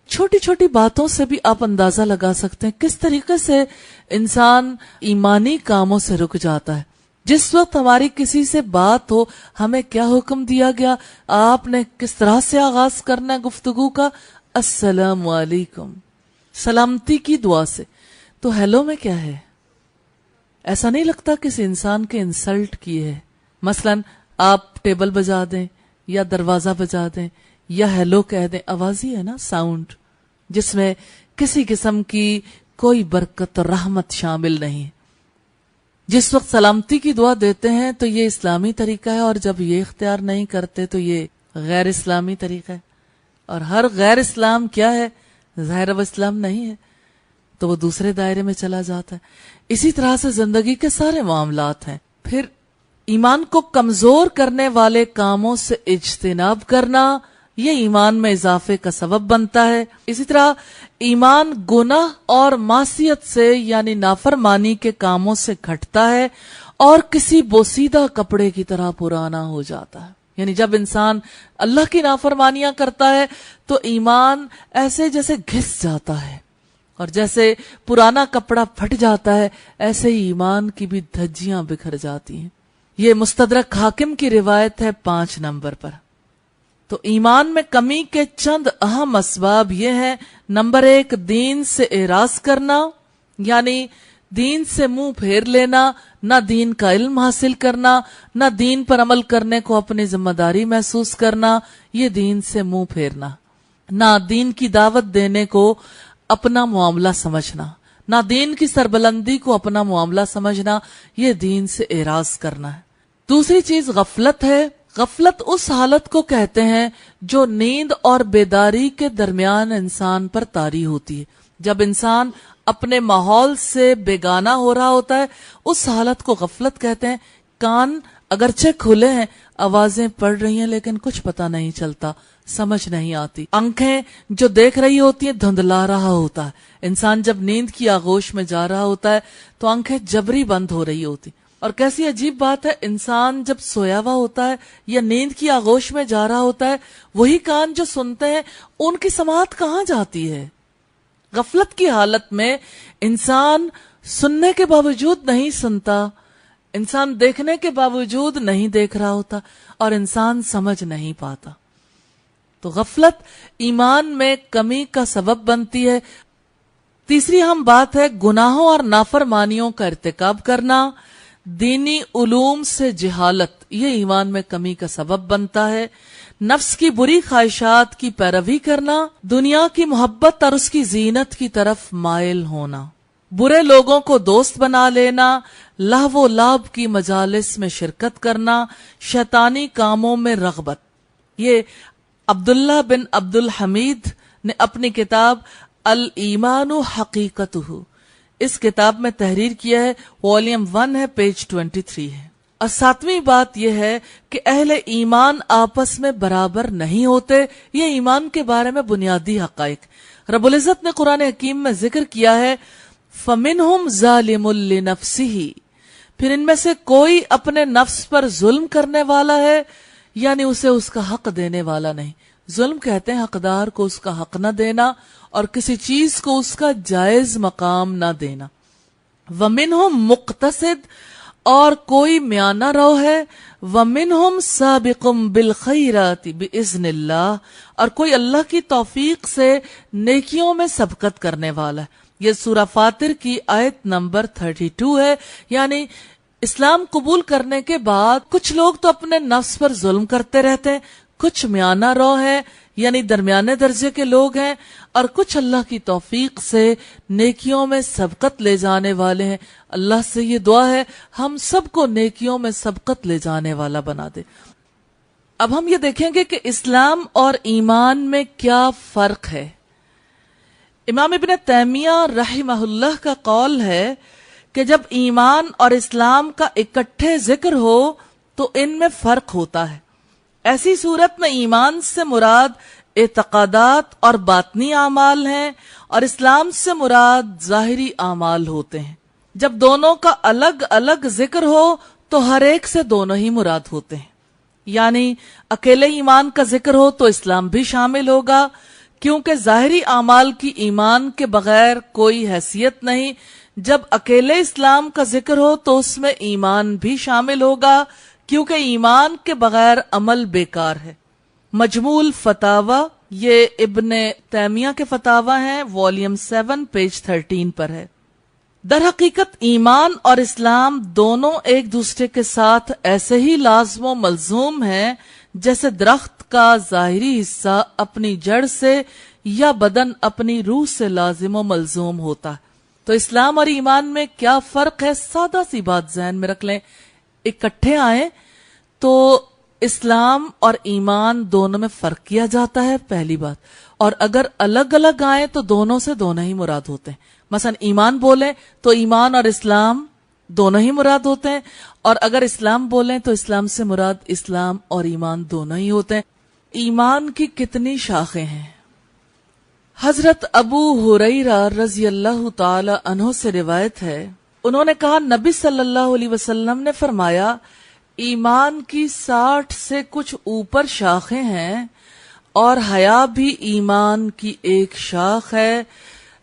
چھوٹی چھوٹی باتوں سے بھی آپ اندازہ لگا سکتے ہیں کس طریقے سے انسان ایمانی کاموں سے رک جاتا ہے. جس وقت ہماری کسی سے بات ہو، ہمیں کیا حکم دیا گیا، آپ نے کس طرح سے آغاز کرنا ہے گفتگو کا؟ السلام علیکم، سلامتی کی دعا سے. تو ہیلو میں کیا ہے؟ ایسا نہیں لگتا کسی انسان کے انسلٹ کیے ہے. مثلا آپ ٹیبل بجا دیں یا دروازہ بجا دیں یا ہیلو کہہ دیں، آواز ہی ہے نا، ساؤنڈ، جس میں کسی قسم کی کوئی برکت اور رحمت شامل نہیں. جس وقت سلامتی کی دعا دیتے ہیں تو یہ اسلامی طریقہ ہے، اور جب یہ اختیار نہیں کرتے تو یہ غیر اسلامی طریقہ ہے. اور ہر غیر اسلام کیا ہے؟ ظاہر و اسلام نہیں ہے، تو وہ دوسرے دائرے میں چلا جاتا ہے. اسی طرح سے زندگی کے سارے معاملات ہیں. پھر ایمان کو کمزور کرنے والے کاموں سے اجتناب کرنا، یہ ایمان میں اضافے کا سبب بنتا ہے. اسی طرح ایمان گناہ اور معصیت سے یعنی نافرمانی کے کاموں سے گھٹتا ہے اور کسی بوسیدہ کپڑے کی طرح پرانا ہو جاتا ہے. یعنی جب انسان اللہ کی نافرمانیاں کرتا ہے تو ایمان ایسے جیسے گھس جاتا ہے، اور جیسے پرانا کپڑا پھٹ جاتا ہے ایسے ہی ایمان کی بھی دھجیاں بکھر جاتی ہیں. یہ مستدرک حاکم کی روایت ہے 5 نمبر پر. تو ایمان میں کمی کے چند اہم اسباب یہ ہیں. نمبر 1، دین سے اعراض کرنا، یعنی دین سے منہ پھیر لینا، نہ دین کا علم حاصل کرنا، نہ دین پر عمل کرنے کو اپنی ذمہ داری محسوس کرنا، یہ دین سے منہ پھیرنا. نہ دین کی دعوت دینے کو اپنا معاملہ سمجھنا، نہ دین کی سربلندی کو اپنا معاملہ سمجھنا، یہ دین سے اعراض کرنا ہے. دوسری چیز غفلت ہے. غفلت اس حالت کو کہتے ہیں جو نیند اور بیداری کے درمیان انسان پر طاری ہوتی ہے. جب انسان اپنے ماحول سے بیگانہ ہو رہا ہوتا ہے اس حالت کو غفلت کہتے ہیں. کان اگرچہ کھلے ہیں، آوازیں پڑ رہی ہیں لیکن کچھ پتہ نہیں چلتا، سمجھ نہیں آتی. آنکھیں جو دیکھ رہی ہوتی ہیں دھندلا رہا ہوتا ہے. انسان جب نیند کی آغوش میں جا رہا ہوتا ہے تو آنکھیں جبری بند ہو رہی ہوتی. اور کیسی عجیب بات ہے، انسان جب سویا ہوا ہوتا ہے یا نیند کی آغوش میں جا رہا ہوتا ہے، وہی کان جو سنتے ہیں ان کی سماعت کہاں جاتی ہے؟ غفلت کی حالت میں انسان سننے کے باوجود نہیں سنتا، انسان دیکھنے کے باوجود نہیں دیکھ رہا ہوتا، اور انسان سمجھ نہیں پاتا۔ تو غفلت ایمان میں کمی کا سبب بنتی ہے۔ تیسری اہم بات ہے گناہوں اور نافرمانیوں کا ارتکاب کرنا، دینی علوم سے جہالت، یہ ایمان میں کمی کا سبب بنتا ہے۔ نفس کی بری خواہشات کی پیروی کرنا، دنیا کی محبت اور اس کی زینت کی طرف مائل ہونا، برے لوگوں کو دوست بنا لینا، لہو و لعب کی مجالس میں شرکت کرنا، شیطانی کاموں میں رغبت۔ یہ عبداللہ بن عبد الحمید نے اپنی کتاب الایمان حقیقتہ، اس کتاب میں تحریر کیا ہے، والیوم 1 ہے، پیج 23 ہے۔ اور ساتویں بات یہ ہے کہ اہل ایمان آپس میں برابر نہیں ہوتے، یہ ایمان کے بارے میں بنیادی حقائق۔ رب العزت نے قرآن حکیم میں ذکر کیا ہے فَمِنْهُمْ ظَالِمٌ لِنَفْسِهِ، پھر ان میں سے کوئی اپنے نفس پر ظلم کرنے والا ہے، یعنی اسے اس کا حق دینے والا نہیں۔ ظلم کہتے ہیں حقدار کو اس کا حق نہ دینا اور کسی چیز کو اس کا جائز مقام نہ دینا۔ وَمِنْهُمْ مُقْتَصِدٌ، اور کوئی میانہ رو ہے، وَمِنْهُمْ سَابِقٌ بِالْخَيْرَاتِ بِإِذْنِ اللَّهِ، اور کوئی اللہ کی توفیق سے نیکیوں میں سبقت کرنے والا ہے۔ یہ سورہ فاطر کی آیت نمبر 32 ہے۔ یعنی اسلام قبول کرنے کے بعد کچھ لوگ تو اپنے نفس پر ظلم کرتے رہتے ہیں، کچھ میانہ رو ہیں یعنی درمیانے درجے کے لوگ ہیں، اور کچھ اللہ کی توفیق سے نیکیوں میں سبقت لے جانے والے ہیں۔ اللہ سے یہ دعا ہے ہم سب کو نیکیوں میں سبقت لے جانے والا بنا دے۔ اب ہم یہ دیکھیں گے کہ اسلام اور ایمان میں کیا فرق ہے۔ امام ابن تیمیہ رحمہ اللہ کا قول ہے کہ جب ایمان اور اسلام کا اکٹھے ذکر ہو تو ان میں فرق ہوتا ہے۔ ایسی صورت میں ایمان سے مراد اعتقادات اور باطنی اعمال ہیں، اور اسلام سے مراد ظاہری اعمال ہوتے ہیں۔ جب دونوں کا الگ الگ ذکر ہو تو ہر ایک سے دونوں ہی مراد ہوتے ہیں۔ یعنی اکیلے ایمان کا ذکر ہو تو اسلام بھی شامل ہوگا، کیونکہ ظاہری اعمال کی ایمان کے بغیر کوئی حیثیت نہیں۔ جب اکیلے اسلام کا ذکر ہو تو اس میں ایمان بھی شامل ہوگا، کیونکہ ایمان کے بغیر عمل بیکار ہے۔ مجموع الفتاوی، یہ ابن تیمیہ کے فتاوی ہیں، والیوم 7 پیج 13 پر ہے۔ در حقیقت ایمان اور اسلام دونوں ایک دوسرے کے ساتھ ایسے ہی لازم و ملزوم ہیں جیسے درخت کا ظاہری حصہ اپنی جڑ سے یا بدن اپنی روح سے لازم و ملزوم ہوتا ہے۔ تو اسلام اور ایمان میں کیا فرق ہے؟ سادہ سی بات ذہن میں رکھ لیں، اکٹھے آئیں تو اسلام اور ایمان دونوں میں فرق کیا جاتا ہے، پہلی بات۔ اور اگر الگ الگ آئیں تو دونوں سے دونوں ہی مراد ہوتے ہیں۔ مثلا ایمان بولیں تو ایمان اور اسلام دونوں ہی مراد ہوتے ہیں، اور اگر اسلام بولیں تو اسلام سے مراد اسلام اور ایمان دونوں ہی ہوتے ہیں۔ ایمان کی کتنی شاخیں ہیں؟ حضرت ابو ہریرہ رضی اللہ تعالی عنہ سے روایت ہے، انہوں نے کہا نبی صلی اللہ علیہ وسلم نے فرمایا ایمان کی 60 سے کچھ اوپر شاخیں ہیں، اور حیا بھی ایمان کی ایک شاخ ہے۔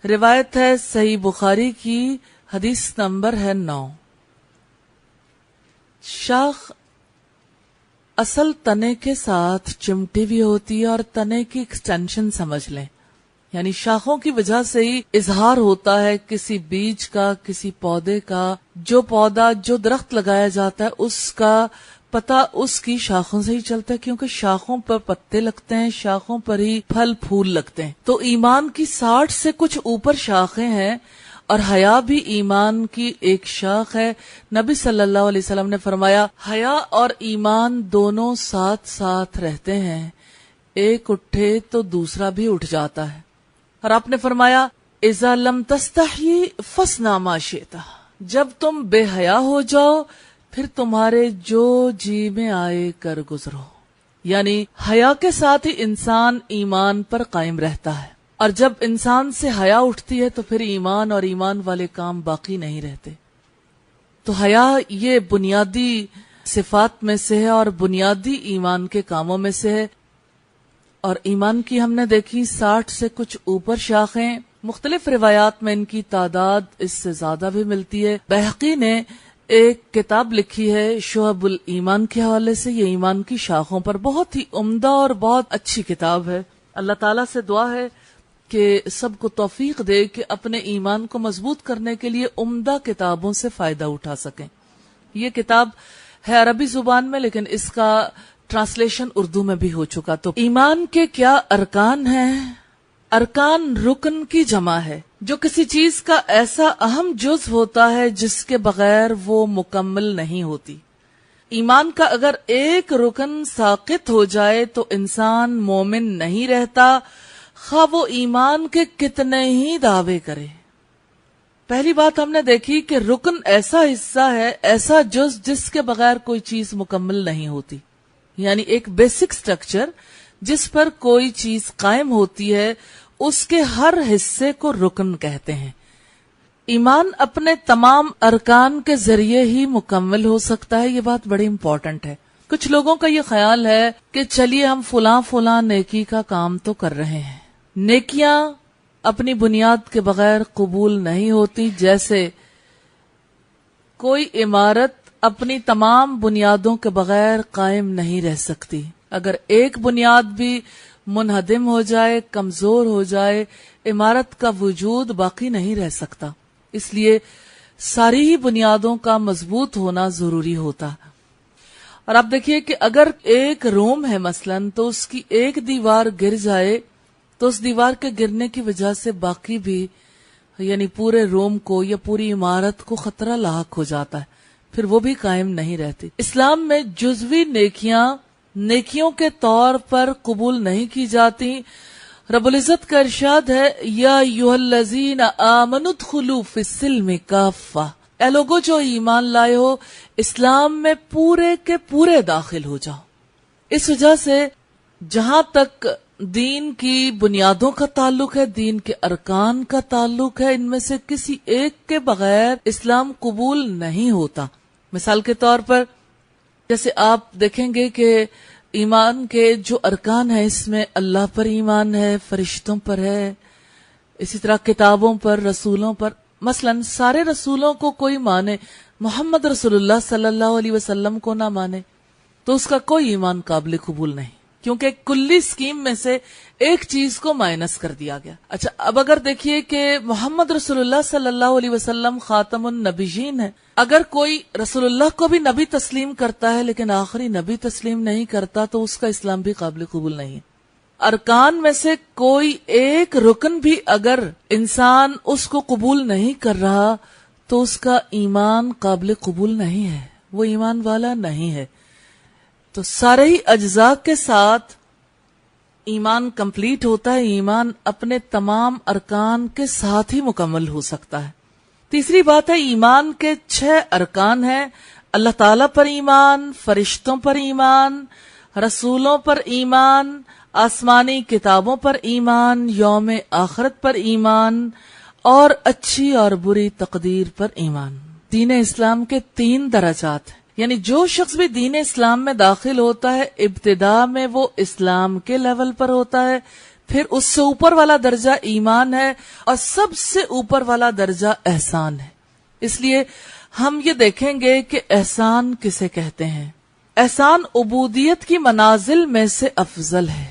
روایت ہے صحیح بخاری کی، حدیث نمبر ہے 9۔ شاخ اصل تنے کے ساتھ چمٹی ہوئی ہوتی ہے، اور تنے کی ایکسٹینشن سمجھ لیں، یعنی شاخوں کی وجہ سے ہی اظہار ہوتا ہے کسی بیج کا، کسی پودے کا۔ جو پودا، جو درخت لگایا جاتا ہے اس کا پتہ اس کی شاخوں سے ہی چلتا ہے، کیونکہ شاخوں پر پتے لگتے ہیں، شاخوں پر ہی پھل پھول لگتے ہیں۔ تو ایمان کی 60 سے کچھ اوپر شاخیں ہیں، اور حیا بھی ایمان کی ایک شاخ ہے۔ نبی صلی اللہ علیہ وسلم نے فرمایا حیا اور ایمان دونوں ساتھ ساتھ رہتے ہیں، ایک اٹھے تو دوسرا بھی اٹھ جاتا ہے۔ اور آپ نے فرمایا اذا لم تستحی فاصنع ما شئت، جب تم بے حیا ہو جاؤ پھر تمہارے جو جی میں آئے کر گزرو۔ یعنی حیا کے ساتھ ہی انسان ایمان پر قائم رہتا ہے، اور جب انسان سے حیا اٹھتی ہے تو پھر ایمان اور ایمان والے کام باقی نہیں رہتے۔ تو حیا یہ بنیادی صفات میں سے ہے اور بنیادی ایمان کے کاموں میں سے ہے. اور ایمان کی ہم نے دیکھی 60 سے کچھ اوپر شاخیں، مختلف روایات میں ان کی تعداد اس سے زیادہ بھی ملتی ہے. بہقی نے ایک کتاب لکھی ہے شعب الایمان کے حوالے سے، یہ ایمان کی شاخوں پر، بہت ہی عمدہ اور بہت اچھی کتاب ہے. اللہ تعالیٰ سے دعا ہے کہ سب کو توفیق دے کہ اپنے ایمان کو مضبوط کرنے کے لیے عمدہ کتابوں سے فائدہ اٹھا سکیں. یہ کتاب ہے عربی زبان میں، لیکن اس کا ٹرانسلیشن اردو میں بھی ہو چکا. تو ایمان کے کیا ارکان ہیں؟ ارکان رکن کی جمع ہے، جو کسی چیز کا ایسا اہم جز ہوتا ہے جس کے بغیر وہ مکمل نہیں ہوتی. ایمان کا اگر ایک رکن ساقط ہو جائے تو انسان مومن نہیں رہتا، خواہ وہ ایمان کے کتنے ہی دعوے کرے. پہلی بات ہم نے دیکھی کہ رکن ایسا حصہ ہے، ایسا جز جس کے بغیر کوئی چیز مکمل نہیں ہوتی، یعنی ایک بیسک سٹرکچر جس پر کوئی چیز قائم ہوتی ہے، اس کے ہر حصے کو رکن کہتے ہیں. ایمان اپنے تمام ارکان کے ذریعے ہی مکمل ہو سکتا ہے. یہ بات بڑی امپورٹنٹ ہے. کچھ لوگوں کا یہ خیال ہے کہ چلیے ہم فلاں نیکی کا کام تو کر رہے ہیں. نیکیاں اپنی بنیاد کے بغیر قبول نہیں ہوتی، جیسے کوئی عمارت اپنی تمام بنیادوں کے بغیر قائم نہیں رہ سکتی. اگر ایک بنیاد بھی منہدم ہو جائے، کمزور ہو جائے، عمارت کا وجود باقی نہیں رہ سکتا. اس لیے ساری ہی بنیادوں کا مضبوط ہونا ضروری ہوتا. اور آپ دیکھیے کہ اگر ایک روم ہے مثلاً، تو اس کی ایک دیوار گر جائے تو اس دیوار کے گرنے کی وجہ سے باقی بھی، یعنی پورے روم کو یا پوری عمارت کو خطرہ لاحق ہو جاتا ہے، پھر وہ بھی قائم نہیں رہتی. اسلام میں جزوی نیکیوں کے طور پر قبول نہیں کی جاتی. رب العزت کا ارشاد ہے، یا ایھا الذین آمنوا ادخلوا فی السلم کافہ، اے لوگو جو ایمان لائے ہو، اسلام میں پورے کے پورے داخل ہو جاؤ. اس وجہ سے جہاں تک دین کی بنیادوں کا تعلق ہے، دین کے ارکان کا تعلق ہے، ان میں سے کسی ایک کے بغیر اسلام قبول نہیں ہوتا. مثال کے طور پر جیسے آپ دیکھیں گے کہ ایمان کے جو ارکان ہیں، اس میں اللہ پر ایمان ہے، فرشتوں پر ہے، اسی طرح کتابوں پر، رسولوں پر. مثلاً سارے رسولوں کو کوئی مانے، محمد رسول اللہ صلی اللہ علیہ وسلم کو نہ مانے تو اس کا کوئی ایمان قابل قبول نہیں، کیونکہ کلی اسکیم میں سے ایک چیز کو مائنس کر دیا گیا. اچھا، اب اگر دیکھیے کہ محمد رسول اللہ صلی اللہ علیہ وسلم خاتم النبیین ہے، اگر کوئی رسول اللہ کو بھی نبی تسلیم کرتا ہے لیکن آخری نبی تسلیم نہیں کرتا تو اس کا اسلام بھی قابل قبول نہیں ہے. ارکان میں سے کوئی ایک رکن بھی اگر انسان اس کو قبول نہیں کر رہا تو اس کا ایمان قابل قبول نہیں ہے، وہ ایمان والا نہیں ہے. تو سارے ہی اجزاء کے ساتھ ایمان کمپلیٹ ہوتا ہے. ایمان اپنے تمام ارکان کے ساتھ ہی مکمل ہو سکتا ہے. تیسری بات ہے، ایمان کے 6 ارکان ہیں. اللہ تعالیٰ پر ایمان، فرشتوں پر ایمان، رسولوں پر ایمان، آسمانی کتابوں پر ایمان، یوم آخرت پر ایمان، اور اچھی اور بری تقدیر پر ایمان. دین اسلام کے 3 درجات ہیں، یعنی جو شخص بھی دین اسلام میں داخل ہوتا ہے، ابتدا میں وہ اسلام کے لیول پر ہوتا ہے، پھر اس سے اوپر والا درجہ ایمان ہے، اور سب سے اوپر والا درجہ احسان ہے. اس لیے ہم یہ دیکھیں گے کہ احسان کسے کہتے ہیں. احسان عبودیت کی منازل میں سے افضل ہے،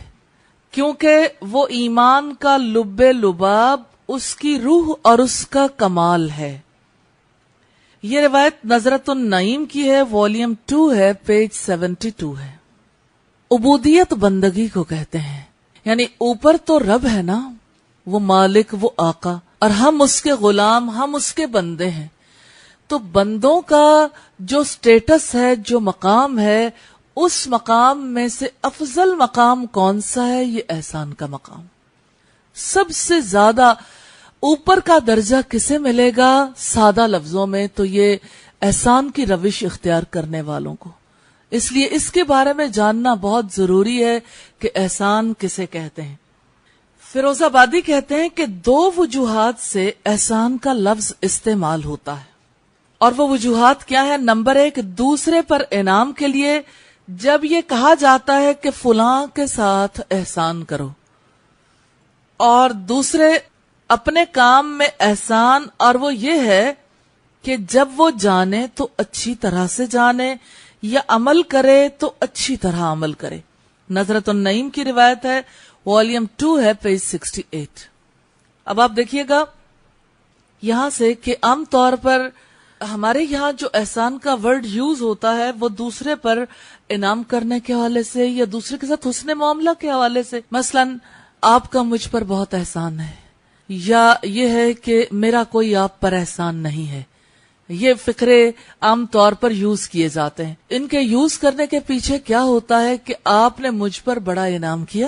کیونکہ وہ ایمان کا لب لباب، اس کی روح اور اس کا کمال ہے. یہ روایت نظرۃ النعیم کی ہے، والیوم 2 ہے، پیج 72 ہے. عبودیت بندگی کو کہتے ہیں، یعنی اوپر تو رب ہے نا، وہ مالک، وہ آقا، اور ہم اس کے غلام، ہم اس کے بندے ہیں. تو بندوں کا جو سٹیٹس ہے، جو مقام ہے، اس مقام میں سے افضل مقام کون سا ہے؟ یہ احسان کا مقام. سب سے زیادہ اوپر کا درجہ کسے ملے گا؟ سادہ لفظوں میں تو یہ احسان کی روش اختیار کرنے والوں کو. اس لیے اس کے بارے میں جاننا بہت ضروری ہے کہ احسان کسے کہتے ہیں. فیروز آبادی کہتے ہیں کہ 2 وجوہات سے احسان کا لفظ استعمال ہوتا ہے. اور وہ وجوہات کیا ہیں؟ نمبر 1، دوسرے پر انعام کے لیے جب یہ کہا جاتا ہے کہ فلاں کے ساتھ احسان کرو، اور دوسرے اپنے کام میں احسان، اور وہ یہ ہے کہ جب وہ جانے تو اچھی طرح سے جانے یا عمل کرے تو اچھی طرح عمل کرے۔ نظرۃ النعیم کی روایت ہے، والیوم 2 ہے، پیج 68۔ اب آپ دیکھیے گا یہاں سے کہ عام طور پر ہمارے یہاں جو احسان کا ورڈ یوز ہوتا ہے وہ دوسرے پر انعام کرنے کے حوالے سے یا دوسرے کے ساتھ حسن معاملہ کے حوالے سے، مثلا آپ کا مجھ پر بہت احسان ہے، یا یہ ہے کہ میرا کوئی آپ پر احسان نہیں ہے۔ یہ فقرے عام طور پر یوز کیے جاتے ہیں۔ ان کے یوز کرنے کے پیچھے کیا ہوتا ہے کہ آپ نے مجھ پر بڑا انعام کیا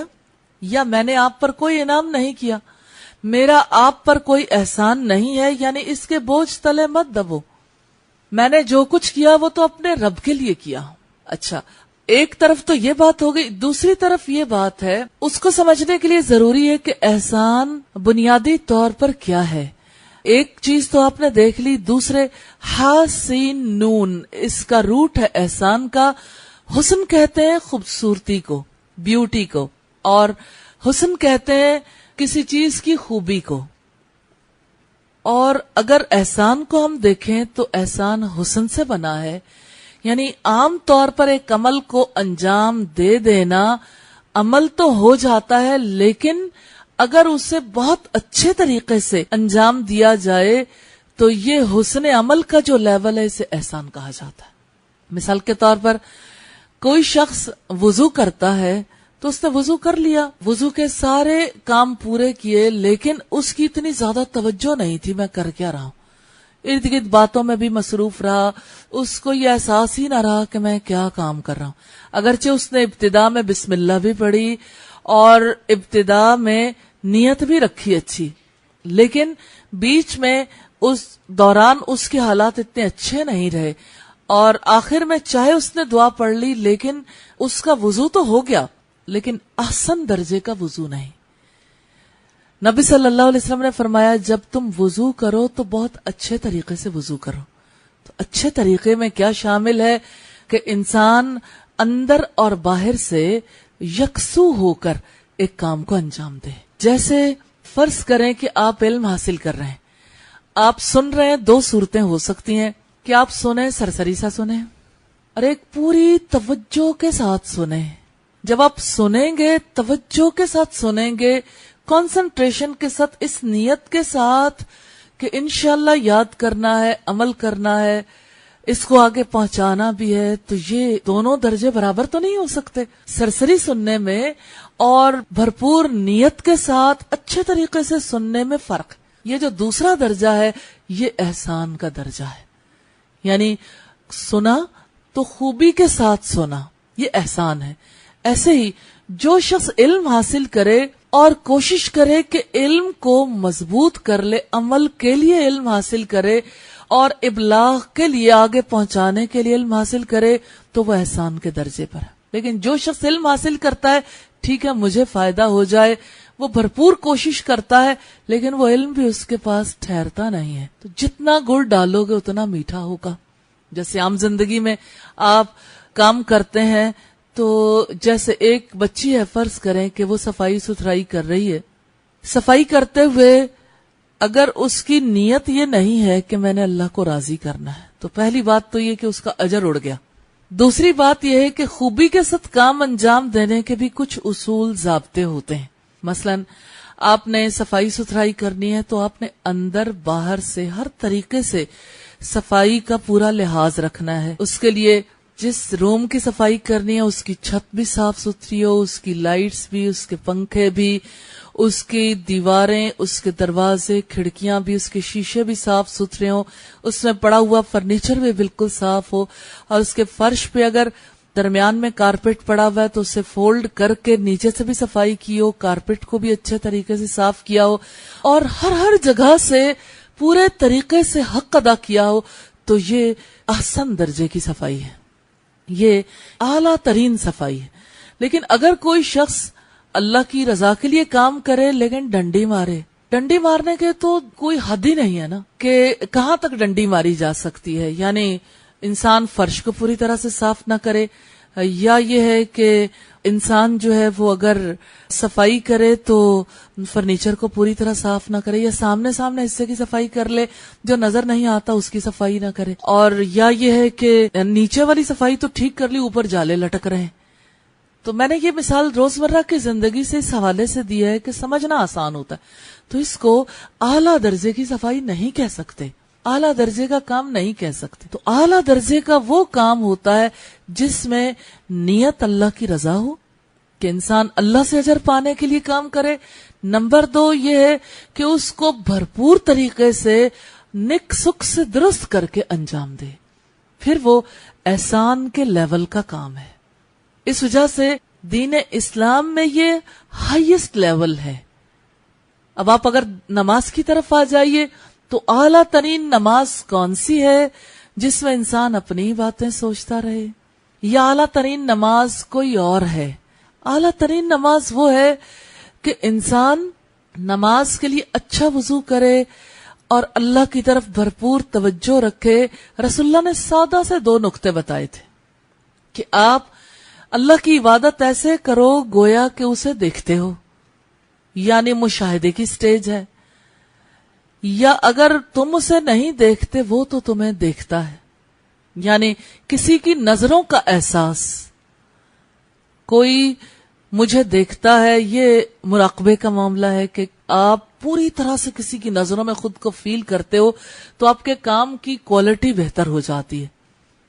یا میں نے آپ پر کوئی انعام نہیں کیا، میرا آپ پر کوئی احسان نہیں ہے، یعنی اس کے بوجھ تلے مت دبو، میں نے جو کچھ کیا وہ تو اپنے رب کے لیے کیا۔ اچھا، ایک طرف تو یہ بات ہو گئی، دوسری طرف یہ بات ہے، اس کو سمجھنے کے لیے ضروری ہے کہ احسان بنیادی طور پر کیا ہے۔ ایک چیز تو آپ نے دیکھ لی، دوسرے حسین نون، اس کا روٹ ہے احسان کا۔ حسن کہتے ہیں خوبصورتی کو، بیوٹی کو، اور حسن کہتے ہیں کسی چیز کی خوبی کو۔ اور اگر احسان کو ہم دیکھیں تو احسان حسن سے بنا ہے، یعنی عام طور پر ایک عمل کو انجام دے دینا، عمل تو ہو جاتا ہے لیکن اگر اسے بہت اچھے طریقے سے انجام دیا جائے تو یہ حسن عمل کا جو لیول ہے اسے احسان کہا جاتا ہے۔ مثال کے طور پر کوئی شخص وضو کرتا ہے تو اس نے وضو کر لیا، وضو کے سارے کام پورے کیے، لیکن اس کی اتنی زیادہ توجہ نہیں تھی میں کر کیا رہا ہوں، ارد گرد باتوں میں بھی مصروف رہا، اس کو یہ احساس ہی نہ رہا کہ میں کیا کام کر رہا ہوں۔ اگرچہ اس نے ابتدا میں بسم اللہ بھی پڑھی اور ابتدا میں نیت بھی رکھی اچھی، لیکن بیچ میں اس دوران اس کے حالات اتنے اچھے نہیں رہے، اور آخر میں چاہے اس نے دعا پڑھ لی لیکن اس کا وضو تو ہو گیا لیکن احسن درجے کا وضو نہیں۔ نبی صلی اللہ علیہ وسلم نے فرمایا جب تم وضو کرو تو بہت اچھے طریقے سے وضو کرو۔ تو اچھے طریقے میں کیا شامل ہے کہ انسان اندر اور باہر سے یکسو ہو کر ایک کام کو انجام دے۔ جیسے فرض کریں کہ آپ علم حاصل کر رہے ہیں، آپ سن رہے ہیں، دو صورتیں ہو سکتی ہیں کہ آپ سنیں، سرسری سا سنیں، اور ایک پوری توجہ کے ساتھ سنیں۔ جب آپ سنیں گے، توجہ کے ساتھ سنیں گے، کنسنٹریشن کے ساتھ، اس نیت کے ساتھ کہ انشاءاللہ یاد کرنا ہے، عمل کرنا ہے، اس کو آگے پہنچانا بھی ہے، تو یہ دونوں درجے برابر تو نہیں ہو سکتے۔ سرسری سننے میں اور بھرپور نیت کے ساتھ اچھے طریقے سے سننے میں فرق۔ یہ جو دوسرا درجہ ہے یہ احسان کا درجہ ہے، یعنی سنا تو خوبی کے ساتھ سنا، یہ احسان ہے۔ ایسے ہی جو شخص علم حاصل کرے اور کوشش کرے کہ علم کو مضبوط کر لے، عمل کے لیے علم حاصل کرے اور ابلاغ کے لیے، آگے پہنچانے کے لیے علم حاصل کرے، تو وہ احسان کے درجے پر ہے۔ لیکن جو شخص علم حاصل کرتا ہے، ٹھیک ہے مجھے فائدہ ہو جائے، وہ بھرپور کوشش کرتا ہے، لیکن وہ علم بھی اس کے پاس ٹھہرتا نہیں ہے، تو جتنا گڑ ڈالو گے اتنا میٹھا ہوگا۔ جیسے عام زندگی میں آپ کام کرتے ہیں تو جیسے ایک بچی ہے، فرض کریں کہ وہ صفائی ستھرائی کر رہی ہے، صفائی کرتے ہوئے اگر اس کی نیت یہ نہیں ہے کہ میں نے اللہ کو راضی کرنا ہے، تو پہلی بات تو یہ کہ اس کا اجر اڑ گیا۔ دوسری بات یہ ہے کہ خوبی کے ساتھ کام انجام دینے کے بھی کچھ اصول ضابطے ہوتے ہیں۔ مثلا آپ نے صفائی ستھرائی کرنی ہے تو آپ نے اندر باہر سے ہر طریقے سے صفائی کا پورا لحاظ رکھنا ہے۔ اس کے لیے جس روم کی صفائی کرنی ہے اس کی چھت بھی صاف ستھری ہو، اس کی لائٹس بھی، اس کے پنکھے بھی، اس کی دیواریں، اس کے دروازے، کھڑکیاں بھی، اس کے شیشے بھی صاف ستھرے ہوں، اس میں پڑا ہوا فرنیچر بھی بالکل صاف ہو، اور اس کے فرش پہ اگر درمیان میں کارپیٹ پڑا ہوا ہے تو اسے فولڈ کر کے نیچے سے بھی صفائی کی ہو، کارپیٹ کو بھی اچھے طریقے سے صاف کیا ہو، اور ہر جگہ سے پورے طریقے سے حق ادا کیا ہو، تو یہ احسن درجے کی صفائی ہے، یہ اعلیٰ ترین صفائی ہے۔ لیکن اگر کوئی شخص اللہ کی رضا کے لیے کام کرے لیکن ڈنڈی مارے، ڈنڈی مارنے کے تو کوئی حد ہی نہیں ہے نا کہ کہاں تک ڈنڈی ماری جا سکتی ہے. یعنی انسان فرش کو پوری طرح سے صاف نہ کرے، یا یہ ہے کہ انسان جو ہے وہ اگر صفائی کرے تو فرنیچر کو پوری طرح صاف نہ کرے، یا سامنے حصے کی صفائی کر لے، جو نظر نہیں آتا اس کی صفائی نہ کرے، اور یا یہ ہے کہ نیچے والی صفائی تو ٹھیک کر لی، اوپر جالے لٹک رہے ہیں. تو میں نے یہ مثال روزمرہ کی زندگی سے اس حوالے سے دی ہے کہ سمجھنا آسان ہوتا ہے. تو اس کو اعلیٰ درجے کی صفائی نہیں کہہ سکتے، اعلیٰ درجے کا کام نہیں کہہ سکتے. تو اعلیٰ درجے کا وہ کام ہوتا ہے جس میں نیت اللہ کی رضا ہو، کہ انسان اللہ سے اجر پانے کے لیے کام کرے. نمبر 2 یہ ہے کہ اس کو بھرپور طریقے سے نک سک سے درست کر کے انجام دے. پھر وہ احسان کے لیول کا کام ہے. اس وجہ سے دین اسلام میں یہ ہائیسٹ لیول ہے. اب آپ اگر نماز کی طرف آ جائیے تو اعلیٰ ترین نماز کون سی ہے؟ جس میں انسان اپنی باتیں سوچتا رہے، یا اعلیٰ ترین نماز کوئی اور ہے؟ اعلیٰ ترین نماز وہ ہے کہ انسان نماز کے لیے اچھا وضو کرے اور اللہ کی طرف بھرپور توجہ رکھے. رسول اللہ نے سادہ سے 2 نقطے بتائے تھے کہ آپ اللہ کی عبادت ایسے کرو گویا کہ اسے دیکھتے ہو، یعنی مشاہدے کی سٹیج ہے، یا اگر تم اسے نہیں دیکھتے وہ تو تمہیں دیکھتا ہے، یعنی کسی کی نظروں کا احساس. کوئی مجھے دیکھتا ہے، یہ مراقبے کا معاملہ ہے کہ آپ پوری طرح سے کسی کی نظروں میں خود کو فیل کرتے ہو تو آپ کے کام کی کوالٹی بہتر ہو جاتی ہے.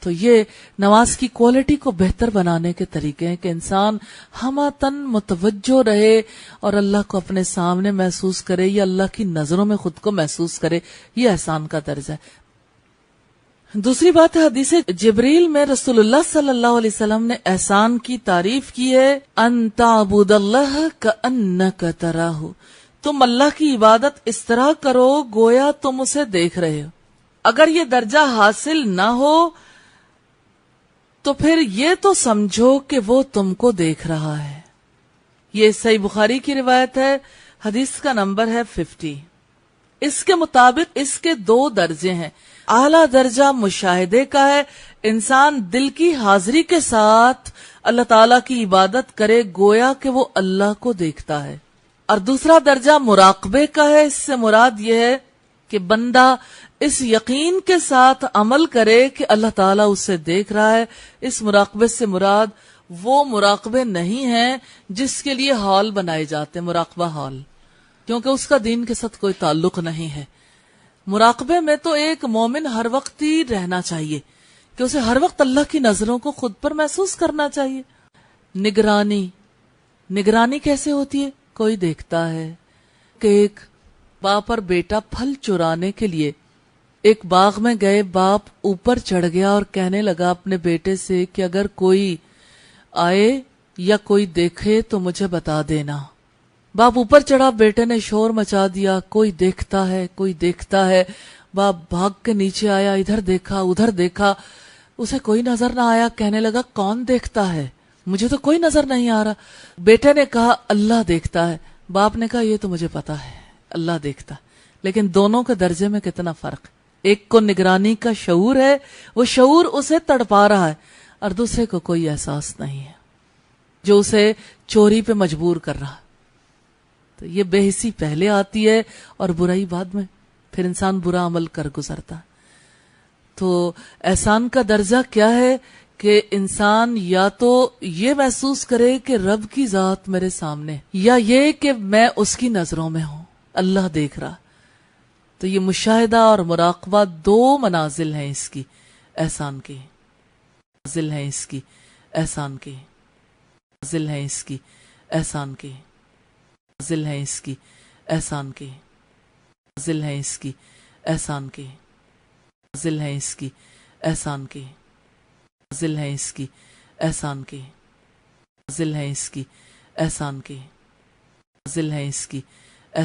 تو یہ نماز کی کوالٹی کو بہتر بنانے کے طریقے ہیں کہ انسان ہمہ متوجہ رہے اور اللہ کو اپنے سامنے محسوس کرے یا اللہ کی نظروں میں خود کو محسوس کرے. یہ احسان کا درجہ ہے. دوسری بات ہے، حدیث جبریل میں رسول اللہ صلی اللہ علیہ وسلم نے احسان کی تعریف کی ہے، ان تعبد اللہ کأنک تراہ، تم اللہ کی عبادت اس طرح کرو گویا تم اسے دیکھ رہے ہو. اگر یہ درجہ حاصل نہ ہو تو پھر یہ تو سمجھو کہ وہ تم کو دیکھ رہا ہے. یہ صحیح بخاری کی روایت ہے، حدیث کا نمبر ہے 50. اس کے مطابق اس کے 2 درجے ہیں. اعلیٰ درجہ مشاہدے کا ہے، انسان دل کی حاضری کے ساتھ اللہ تعالیٰ کی عبادت کرے گویا کہ وہ اللہ کو دیکھتا ہے. اور دوسرا درجہ مراقبے کا ہے. اس سے مراد یہ ہے کہ بندہ اس یقین کے ساتھ عمل کرے کہ اللہ تعالیٰ اسے دیکھ رہا ہے. اس مراقبے سے مراد وہ مراقبے نہیں ہیں جس کے لیے ہال بنائے جاتے، مراقبہ ہال، کیونکہ اس کا دین کے ساتھ کوئی تعلق نہیں ہے. مراقبے میں تو ایک مومن ہر وقت ہی رہنا چاہیے کہ اسے ہر وقت اللہ کی نظروں کو خود پر محسوس کرنا چاہیے. نگرانی کیسے ہوتی ہے؟ کوئی دیکھتا ہے کہ ایک باپ اور بیٹا پھل چرانے کے لیے ایک باغ میں گئے، باپ اوپر چڑھ گیا اور کہنے لگا اپنے بیٹے سے کہ اگر کوئی آئے یا کوئی دیکھے تو مجھے بتا دینا. باپ اوپر چڑھا، بیٹے نے شور مچا دیا، کوئی دیکھتا ہے کوئی دیکھتا ہے. باپ بھاگ کے نیچے آیا، ادھر دیکھا ادھر دیکھا، اسے کوئی نظر نہ آیا. کہنے لگا کون دیکھتا ہے؟ مجھے تو کوئی نظر نہیں آ رہا. بیٹے نے کہا اللہ دیکھتا ہے. باپ نے کہا یہ تو مجھے پتا ہے اللہ دیکھتا، لیکن دونوں کے درجے میں کتنا فرق ہے. ایک کو نگرانی کا شعور ہے، وہ شعور اسے تڑپا رہا ہے، اور دوسرے کو کوئی احساس نہیں ہے جو اسے چوری پہ مجبور کر رہا. تو یہ بے حسی پہلے آتی ہے اور برائی بعد میں، پھر انسان برا عمل کر گزرتا. تو احسان کا درجہ کیا ہے کہ انسان یا تو یہ محسوس کرے کہ رب کی ذات میرے سامنے، یا یہ کہ میں اس کی نظروں میں ہوں، اللہ دیکھ رہا. تو یہ مشاہدہ اور مراقبہ 2 منازل ہیں اس کی احسان کی، منازل ہیں اس کی احسان کی، منازل ہیں اس کی احسان کی، منازل ہیں اس کی احسان کی، منازل ہیں اس کی احسان کی، منازل ہیں اس کی احسان کی، منازل ہیں اس کی احسان کی، منازل ہیں اس کی احسان کی، منازل ہیں اس کی